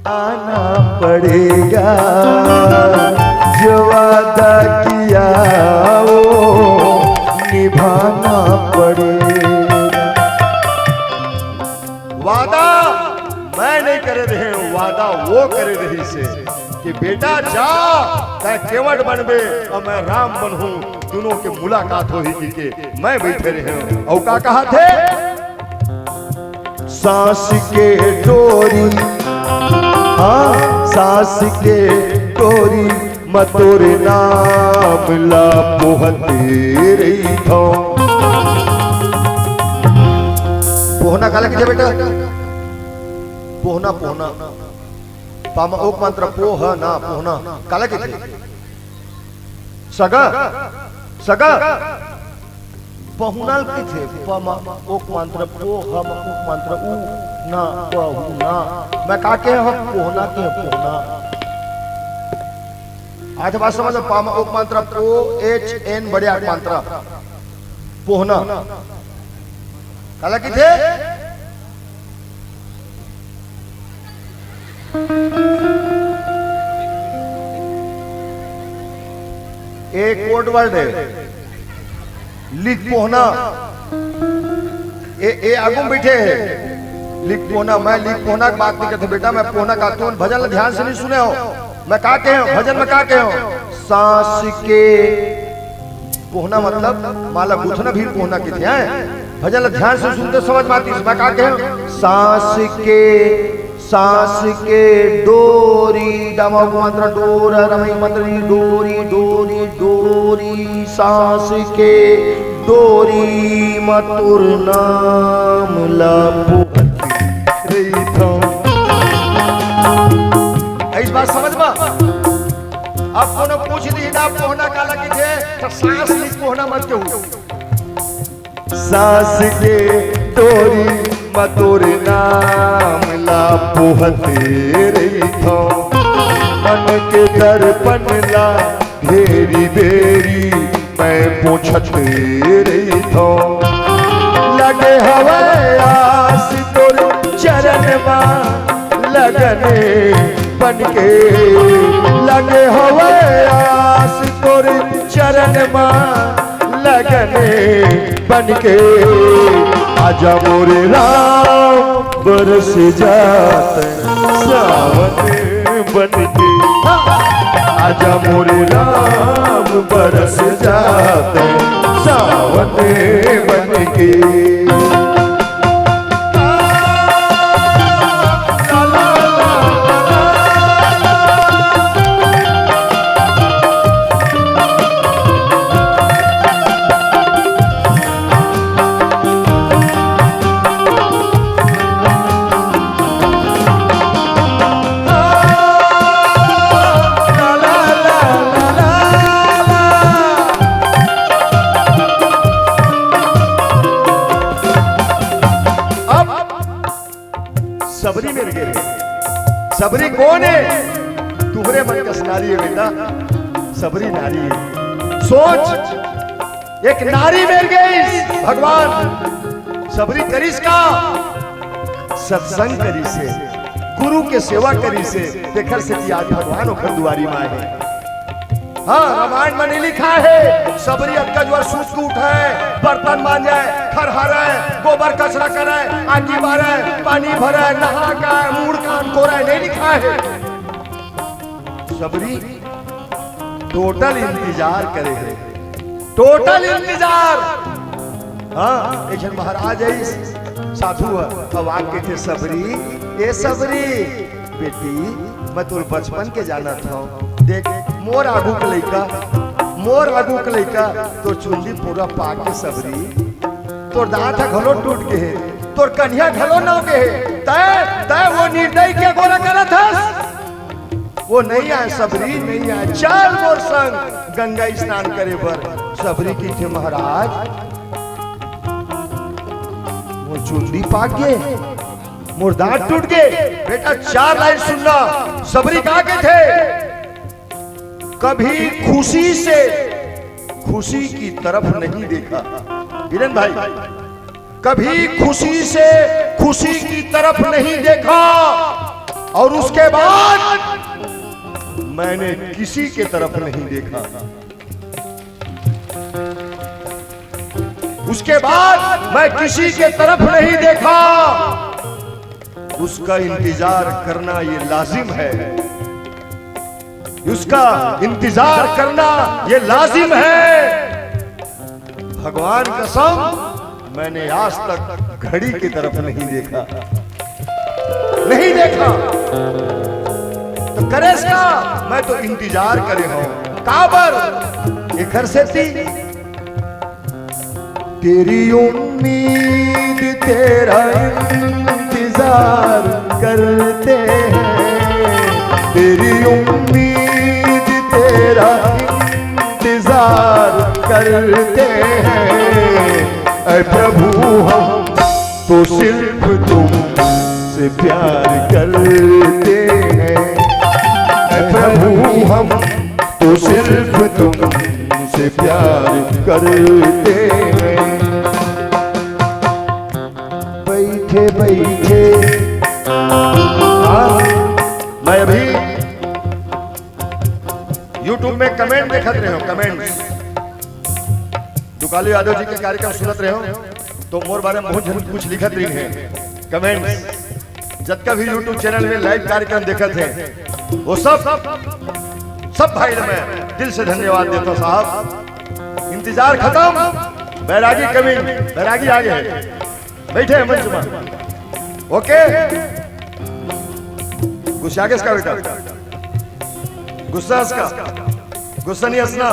आना पड़ेगा। जो वादा किया वो निभाना पड़ेगा। वादा मैं नहीं करे रहे हूँ, वादा वो करे रही से कि बेटा जा तय केवट बनबे और मैं राम बनूं। दोनों के मुलाकात हो ही के मैं बैठे रहे हूँ। और का कहा थे, सांस के डोरी, हाँ सांस के डोरी मतोरे नाम ला पोहते रही थो। पोहना काला के बेटा, पोहना पोहना पामा ओक मंत्र पोह ना पोहना काला के सगा सगा पहुना के थे पमा ओक मंत्र पो हम उक मंत्र उ ना पहुना मैं का के हम पोहना के पोहना आज बात समझ पामा ओक मंत्र पो एच एन बड़े आठ मंत्र पोहना काला की थे एक कोड वर्ड है लिख पोहना ए आगू बैठे है लिख पोहना मैं लिख पोहना की बात नहीं करते बेटा मैं पोहना गाता हूँ भजन ध्यान से नहीं सुने हो मैं का के हूँ भजन में का के हूँ सांस के पोहना मतलब माला गुथना भी पोहना के थे भजन ध्यान से सुनते समझ में आती मैं का के हूँ सांस के डोरी डम मंत्र डोर रमई मंत्र डोरी डोरी डोरी सांस के डोरी मतुर नाम लपु इस बात समझ में अब कोनो पूछ दी ना पोहना का लगी थे तो सांस की पोहना मत क्यों सांस के डोरी मतुर नाम ला पोहते रही थो मन के दर्पण ला घेरी बेरी मैं पूछते रही थो लगे हवे आस तोर चरण में लगने बन के लगे हवे आस तोर चरण में लगने बन के आजा मोरे राम बरस जात सावन बन के आजा मोरे राम बरस जात सावन बन के सबरी मिल गए सबरी कौन है तुम्हारे मन का नारी है बेटा सबरी नारी है सोच एक नारी मिल गई भगवान सबरी करीस का सत्संग करी से गुरु के सेवा करी से देखर से कि आज भगवान ओखर दुआरी में है हाँ रामायण में नहीं लिखा है सबरी अक्कजवर सूत को उठाए बर्तन मांजे खरहरे गोबर कचरा करे आगी बारे पानी भरे नहा के मूड कान कोरे नहीं लिखा है सबरी टोटल इंतजार करे है टोटल इंतजार हाँ एक महाराज है साधु अब आके थे सबरी ए सबरी बेटी मैं तुर बचपन के जाना था देख मोर आगू के लइका तो चुंदी पूरा पाके सबरी तोर दांत घलो टूट गए तोर कन्या घलो न गए तय तय वो निर्दय के गोरा करत हस वो नहीं आए सबरी नहीं आए चल मोर संग गंगा स्नान करे बर सबरी की थे महाराज वो चुंदी पाक गए मोर दांत टूट गए बेटा 4 लाइन सुनना सबरी कहा के थे कभी खुशी की तरफ नहीं देखा वीरेन भाई कभी खुशी की तरफ नहीं देखा और उसके बाद मैंने किसी के तरफ नहीं देखा उसके बाद मैं किसी के तरफ नहीं देखा उसका इंतजार करना ये लाजिम है उसका इंतजार करना ये लाजिम है भगवान कसम मैंने आज तक घड़ी की तरफ नहीं देखा तो करे इसका मैं तो इंतजार करे हूं काबर ये घर से थी तेरी उम्मीद तेरा इंतजार करते हैं तेरी उम्मीद तेरा इंतजार करते हैं। ऐ प्रभु हम तो सिर्फ तुमसे प्यार करते हैं। ऐ प्रभु हम तो सिर्फ तुमसे प्यार करते हैं। बैठे बैठे मैं अभी YouTube में कमेंट देखत रहे हो, कमेंट दुकालू यादव जी के कार्यक्रम सुनत रहे हो तो मोर बारे में बहुत जन कुछ लिखत रही है कमेंट। जबका भी YouTube चैनल में लाइव कार्यक्रम देखत है वो सब भाई मैं दिल से धन्यवाद देता हूं साहब। इंतजार खत्म, बैरागी कमेंट, बैरागी आगे है, बैठे हैं मंच में। ओके गुस्सा किसका बेटा, गुस्सा इसका, गुस्सा नहीं हंसना,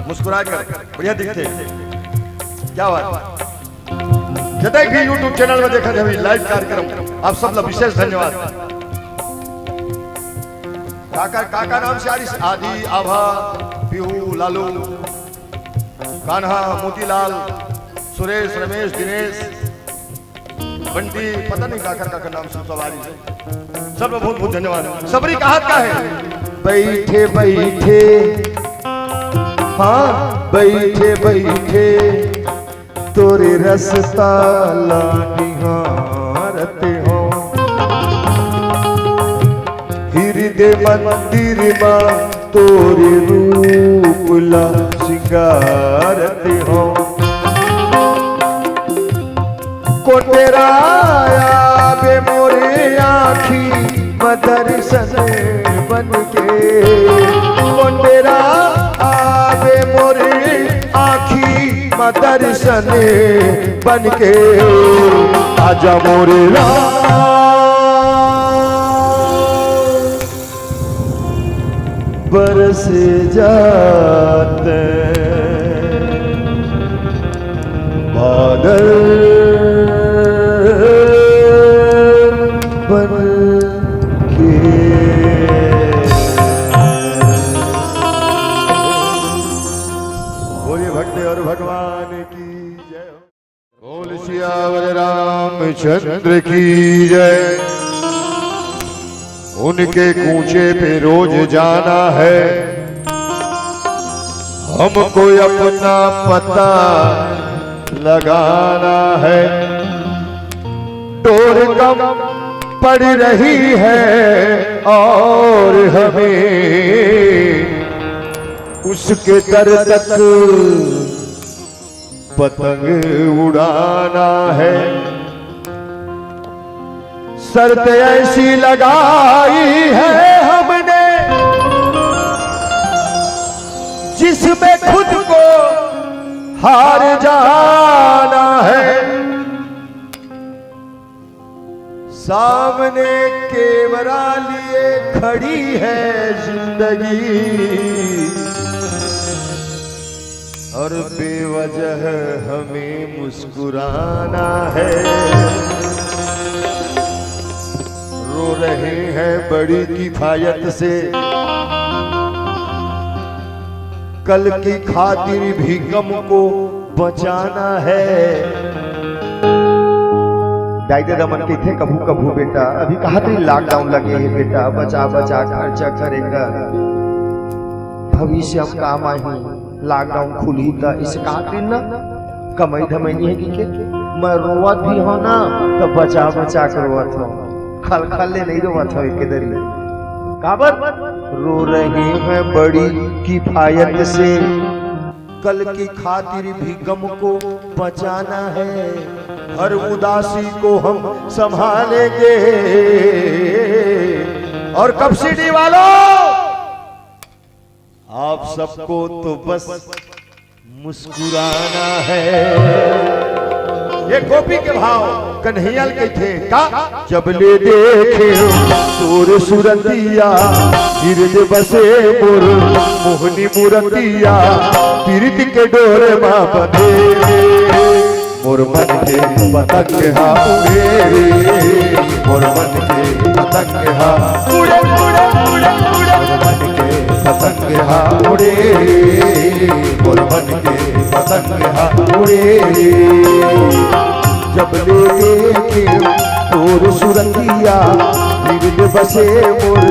मुस्कुरा कर बढ़िया दिखते। क्या बात, जतक भी YouTube चैनल में देखा जाए लाइव कार्यक्रम, आप सब लोग विशेष धन्यवाद। काका नाम से आदि, आभा, पीहू, लालू, कान्हा, मोतीलाल, सुरेश, रमेश, दिनेश, बंटी, पता नहीं काका नाम से सवारी से सब बहुत बहुत धन्यवाद। सबरी कहत का है बैठे बैठे, हाँ बैठे बैठे तोरे रसता निहारते हो। हृदय मंदिर में तोरे रूप ला सिंगारते हो। कोटेराया बे मोरे आखी दर्शन बन के, कोटेरा आवे मोरे आखी दर्शन बन के। आजा मोरे बरस जाते बादल बन के। बोलिए भक्त और भगवान की जय हो। बोल सियावर रामचंद्र की जय। उनके कूचे पे रोज जाना है, हमको अपना पता लगाना है। डोर कम पड़ रही है और हमें उसके दर तक पतंग उड़ाना है। शर्त ऐसी लगाई है हमने जिसमें खुद को हार जाना है। सामने कैमरा लिए खड़ी है जिंदगी और बेवजह हमें मुस्कुराना है। रो रहे हैं बड़ी किफायत से, कल की खातिर भी गम को बचाना है। डाइडर रमन के थे कभू कभू बेटा, अभी कहा थी लॉकडाउन लगे है बेटा, बचा बचा खर्चा करेगा, भविष्य हम काम आई। लॉकडाउन खुली तो इस खातिर न कमाई धमाई नहीं है कि मैं रोवत भी हो ना तो बचा बचा कर रोवत हो, खल खल ले नहीं रोवत हो एक दरी। काबर रो रहे हैं बड़ी किफायत से, कल की खातिर भी गम को बचाना है। हर उदासी को हम संभालेंगे और कब सीडी वालों आप सबको तो बस मुस्कुराना है। ये गोपी के भाव कन्हैया के थे का, जब ले देखे तोर सुरतिया हृदय बसे मोर मोहनी मूरतिया, पीरित के डोर मां बंधे मोर मन के पतंग हा उड़े, मोर मन के पतंग हा उड़े उड़े उड़े उड़े, मोर मन के पतंग हा उड़े मोर मन के पतंग हा उड़े जब ले के तोर सुरतिया बिरद बसे मोर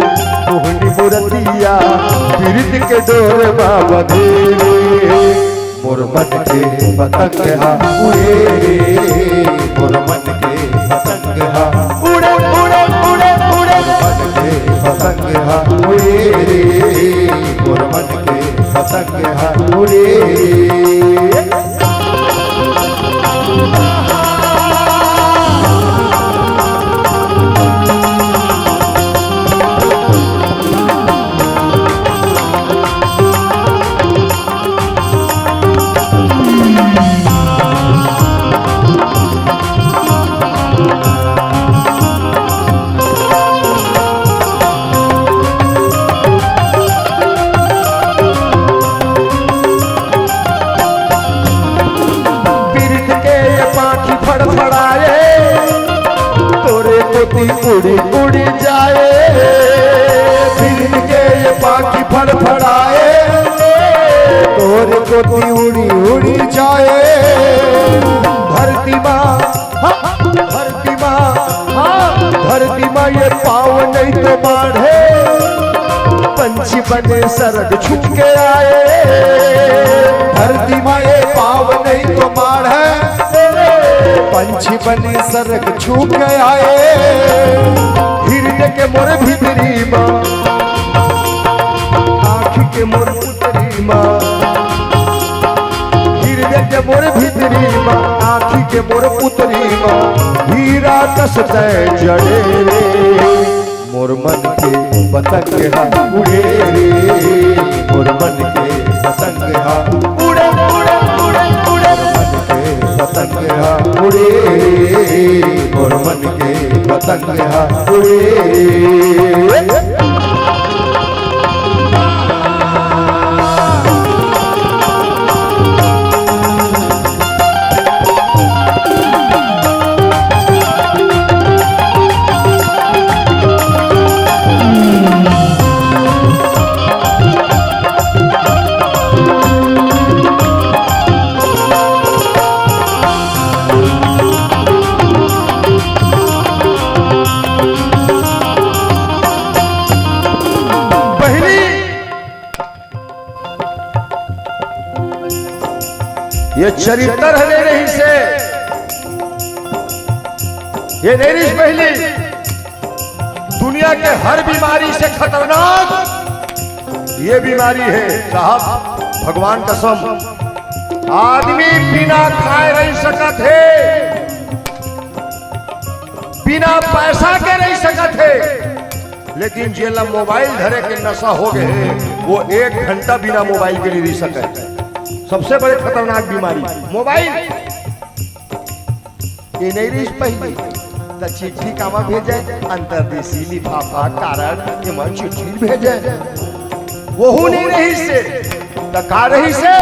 मोहनी मुरतिया बिरद के डोर बाबा धेरे मोर मन के पतंग हा उड़े मोर मन के पतंग हा उड़े उड़े उड़े उड़े मन के पतंग हा उड़े मोर मन के पतंग हा उड़े उड़ी उड़ी जाए फिर के ये पाखी फड़फड़ाए तोरे कोती उड़ी उड़ी जाए धरती माँ धरती माँ धरती माँ ये पाव नहीं तो बाढ़े पंछी बने सरग छू के आए धरती माँ ये पाव नहीं तो बाढ़े पंछी बने सरग छू के आए हृदय के मोर भीतरी माँ आँख के मोर पुतरी माँ हृदय के मोर भीतरी माँ आँख के मोर पुतरी माँ हीरा कसते जड़े मोर मन के पतंग हा उड़े मोर मन के पतंग हा उड़े उड़े उड़े उड़े मन के पतंग हा उड़े मोर मन के पतंग हा उड़े ये चरित्र है नहीं से ये नहीं पहली दुनिया के हर बीमारी से खतरनाक ये बीमारी है साहब भगवान कसम आदमी बिना खाए रह सकत है बिना पैसा के रह सकत है लेकिन जेला मोबाइल धरे के नशा हो गए वो 1 घंटा बिना मोबाइल के लिए रह सकते सबसे बड़े खतरनाक बीमारी मोबाइल ये नहीं रही पहली तो चिट्ठी कामा भेजे अंतरदेशी लिफाफा कारण एमा चिट्ठी भेजे वहू नहीं रही से तो का रही से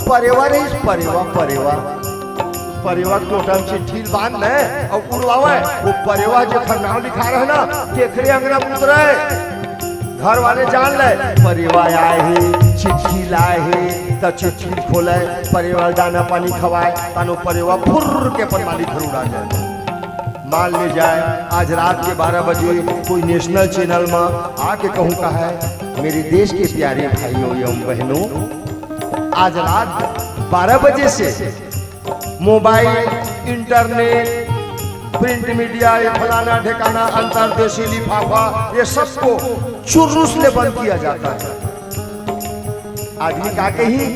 परेवा रही परेवा टोटल चिट्ठी बांध ले और उड़वावे वो परेवा जो नाम लिखा रहे ना केकरे अंगना पुत्र घर वाले जान ले परिवार आए है चिट्ठी लाए है तो चिट्ठी खोले परिवार दाना पानी खवाए तानो परिवार फुर्र के पर मालिक घर उड़ा जाए मान ले जाए आज रात के 12 बजे कोई नेशनल चैनल में आके कहूँ का है मेरे देश के प्यारे भाइयों एवं बहनों आज रात 12 बजे से मोबाइल इंटरनेट प्रिंट मीडिया ये फलाना ठिकाना अंतरदेशी लिफाफा ये सबको चुर्रुस ले बंद किया जाता है आदमी का के ही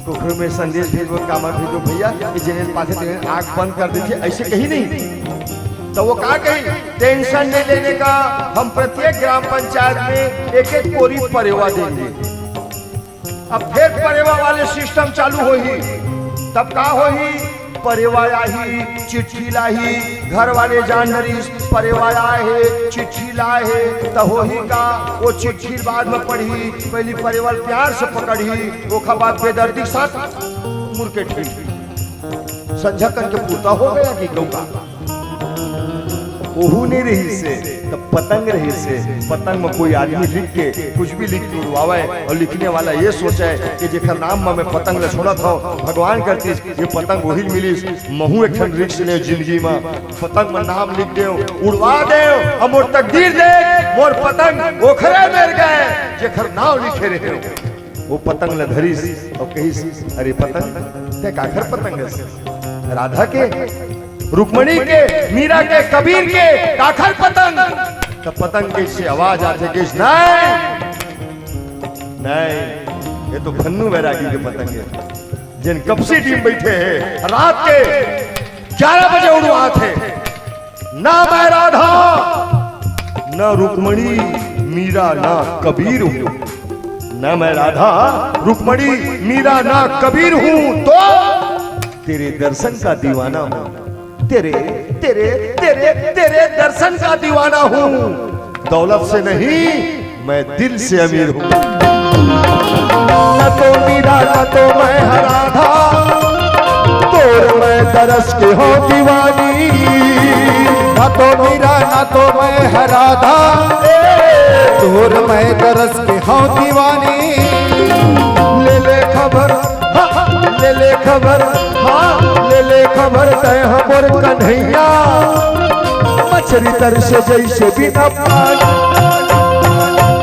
पोखर में संदेश भेजो कामा भेजो भैया कि जिन्हें पासे आंख बंद कर दीजिए ऐसे कहीं नहीं तो वो कहा कहीं टेंशन नहीं लेने का हम प्रत्येक ग्राम पंचायत में एक कोरी परेवा देंगे अब फिर परेवा वाले सिस्टम चालू हो ही तब का हो ही परेवा आई चिट्ठी लाई घर वाले जान नरीस परेवा आए है चिट्ठी लाए है तो हो ही का वो चिट्ठी बाद में पढ़ी पहली परेवा प्यार से पकड़ी वो खबात बेदर्दी साथ मुर्के ठीक संझा करके पूता हो गया कि क्यों का ओहू नहीं रही से तब पतंग रही से। पतंग में कोई आदमी लिख के कुछ भी लिख के उड़वावे और लिखने वाला ये सोचे कि जेकर नाम में मैं पतंग ले छोड़त हो भगवान करती ये पतंग वही मिली। महू एक ठन रिक्स ले जिंदगी में पतंग में नाम लिख दे उड़वा दे और मोर तकदीर दे मोर पतंग ओखरे मेर गए जेकर नाम लिखे रहे वो पतंग ले धरी और कही अरे पतंग ते काखर पतंग है राधा के रुक्मणी के मीरा के कबीर के काखर पतंग। तो पतंग की से आवाज आते कि नहीं नहीं ये तो खन्नू बैरागी के पतंग है जिन कपसी टीम बैठे हैं रात के 11 बजे उड़वा थे। ना मैं राधा ना रुक्मणी मीरा ना कबीर हूं। ना मैं राधा रुक्मणी मीरा ना कबीर हूं तो तेरे दर्शन का दीवाना हूं। तेरे तेरे तेरे तेरे दर्शन का दीवाना हूं। दौलत से नहीं मैं दिल से अमीर हूं। न तो मीरा न तो मैं राधा तोर मैं दरस के हो दीवानी। न तो मीरा न तो मैं राधा तोर मैं दरस के हो दीवानी। ले ले खबर ले ले खबर ले ले खबर तय हमर कन्हैया मछली तर से जैसे बिना पानी।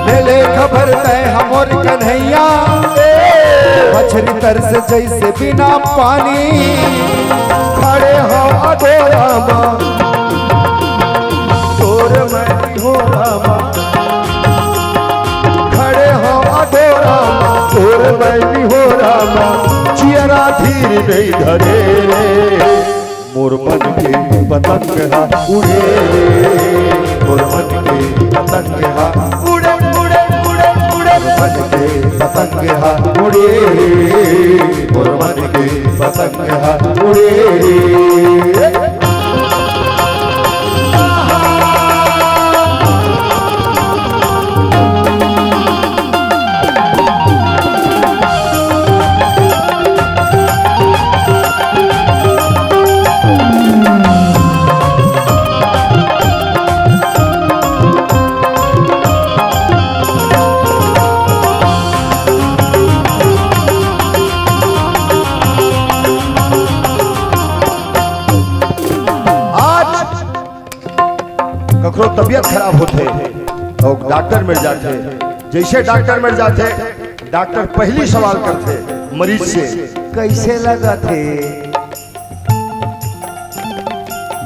ले ले खबर तय हमर कन्हैया मछली तर से जैसे बिना पानी। खड़े हो अधोरा माँ तोर मैं हो रामा। खड़े हो अधोरा माँ तोर मैं हो रामा। चियरा धीर नहीं धरे मोर मन के पतंग हा उड़े। मोर मन के पतंग हा उड़े उड़े उड़े उड़े। मन के पतंग हा उड़े मोर मन के पतंग हा उड़े। ककरो तबियत खराब होते और डॉक्टर मिल जाते। जैसे डॉक्टर मिल जाते डॉक्टर पहली सवाल करते मरीज से कैसे लगा थे।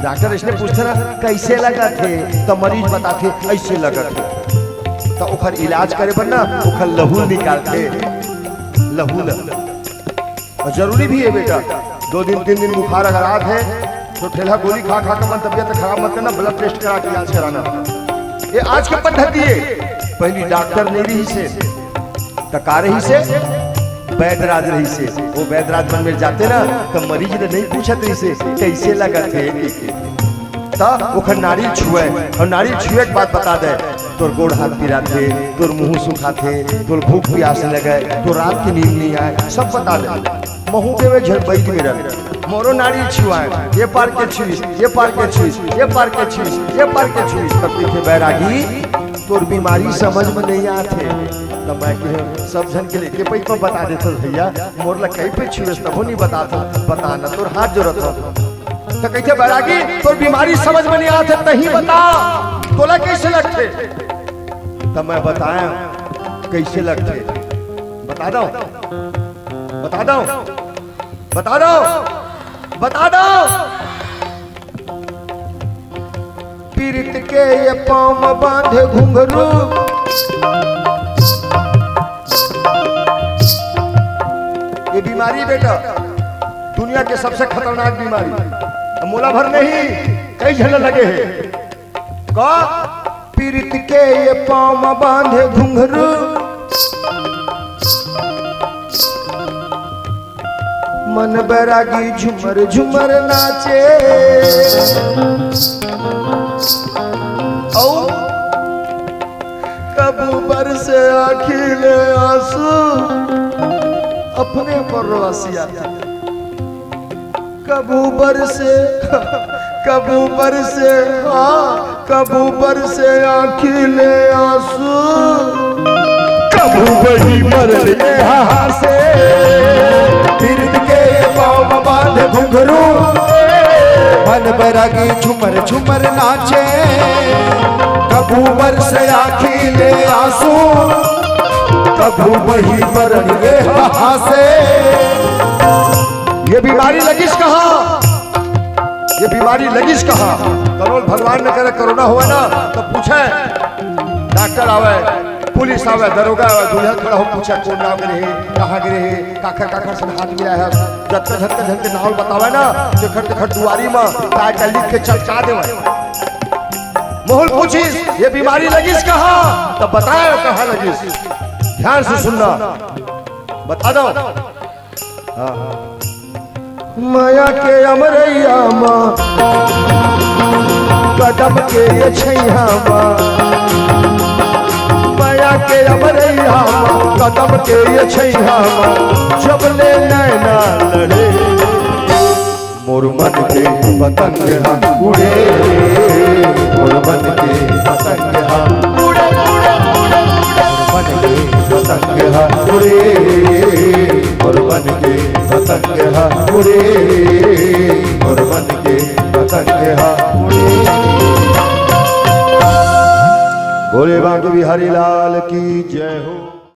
डॉक्टर इसने पूछते ना कैसे लगा थे तो मरीज बताते ऐसे लगा थे। तो ओखर इलाज करे पर ना ओखर लहू निकालते लहू और जरूरी भी है बेटा। 2 दिन 3 दिन बुखार अगर आत है तो ठेला गोली खा खा कर मन तबियत खराब मत करना। ब्लड टेस्ट करा के इलाज कराना ये आज की पद्धति है। पहली डॉक्टर नहीं रही से टका रही से वैद्यराज रही से। वो वैद्यराज मन में जाते ना तो मरीज ने नहीं पूछत रही से कैसे लगा थे वो नारियल छुए और नारियल छुए के बाद बता दे तोर गोड़ हाथ पिराते तोर मुंह सुखाते तोर भूख प्यास लगे तो रात की नींद नहीं आए सब बता दे। महू देवे झड़ बैठ में रह मोरो नारियल छुआए ये पार के छुईस ये पार के छुईस ये पार के छुईस ये पार के छुईस। तब देखे बैरागी तोर बीमारी समझ में नहीं आते। तब मैं के सब जन के लेके पैसा बता देता भैया मोर ला कहीं पे छुईस तब नहीं बताता बताना तोर हाथ जोड़त हो। तो कहते बैरागी तोर बीमारी समझ में नहीं आते तही बता तोला कैसे लगते। तब मैं बताया कैसे लगते बता दो बता दो बता दो बता दो। पीरित के ये पाँव में बांधे घुंघरू ये बीमारी बेटा दुनिया के सबसे खतरनाक बीमारी मोला भर नहीं कई झल लगे हैं। का पीरित के ये पाँव में बांधे घुंघरू मन बैरागी झुमर झुमर नाचे। औ कबू बरसे आखिले आंसू अपने परवासिया। कबू बरसे कब ऊपर से कब ऊपर से आँखी ले आंसू, कब वही मरल यहाँ से तिरक के पाँव बांध घुंघरू, मन बैरागी झुमर झुमर नाचे, कबू बरस आँखी ले आंसू, कबू वही मरल यहाँ से। ये बीमारी लगिस कहाँ, ये बीमारी लगिस कहाँ? करोल भगवान ने करे कोरोना हुआ ना तो पूछे, डॉक्टर आवे, पुलिस आवे, दरोगा आवे, दूल्हा खड़ा हो पूछे कौन नाव गिरे है, कहाँ गिरे है, काखर काखर से हाथ गिरा है, जब झटके नाव बतावे ना, देखट देखट दुआरी में काय का लिख के चलचा देवे। मोहल पूछिस ये बीमारी लगिस कहाँ, तब बताए कहाँ लगिस। ध्यान से सुनना, बता दो। माया के अमरैया माँ, कदम के ये छैया माँ, माया के अमरैया माँ, कदम के ये छैया माँ, जब ले नैना लड़े, मोर मन के पतंग हम उड़े, मोर मन के पतंग हम उड़े, मन के पतंग हम उड़े, मोर मन के पतंग हम उड़े, मोर मन के पतंग हम उड़े। भोले बांके बिहारी लाल की जय हो।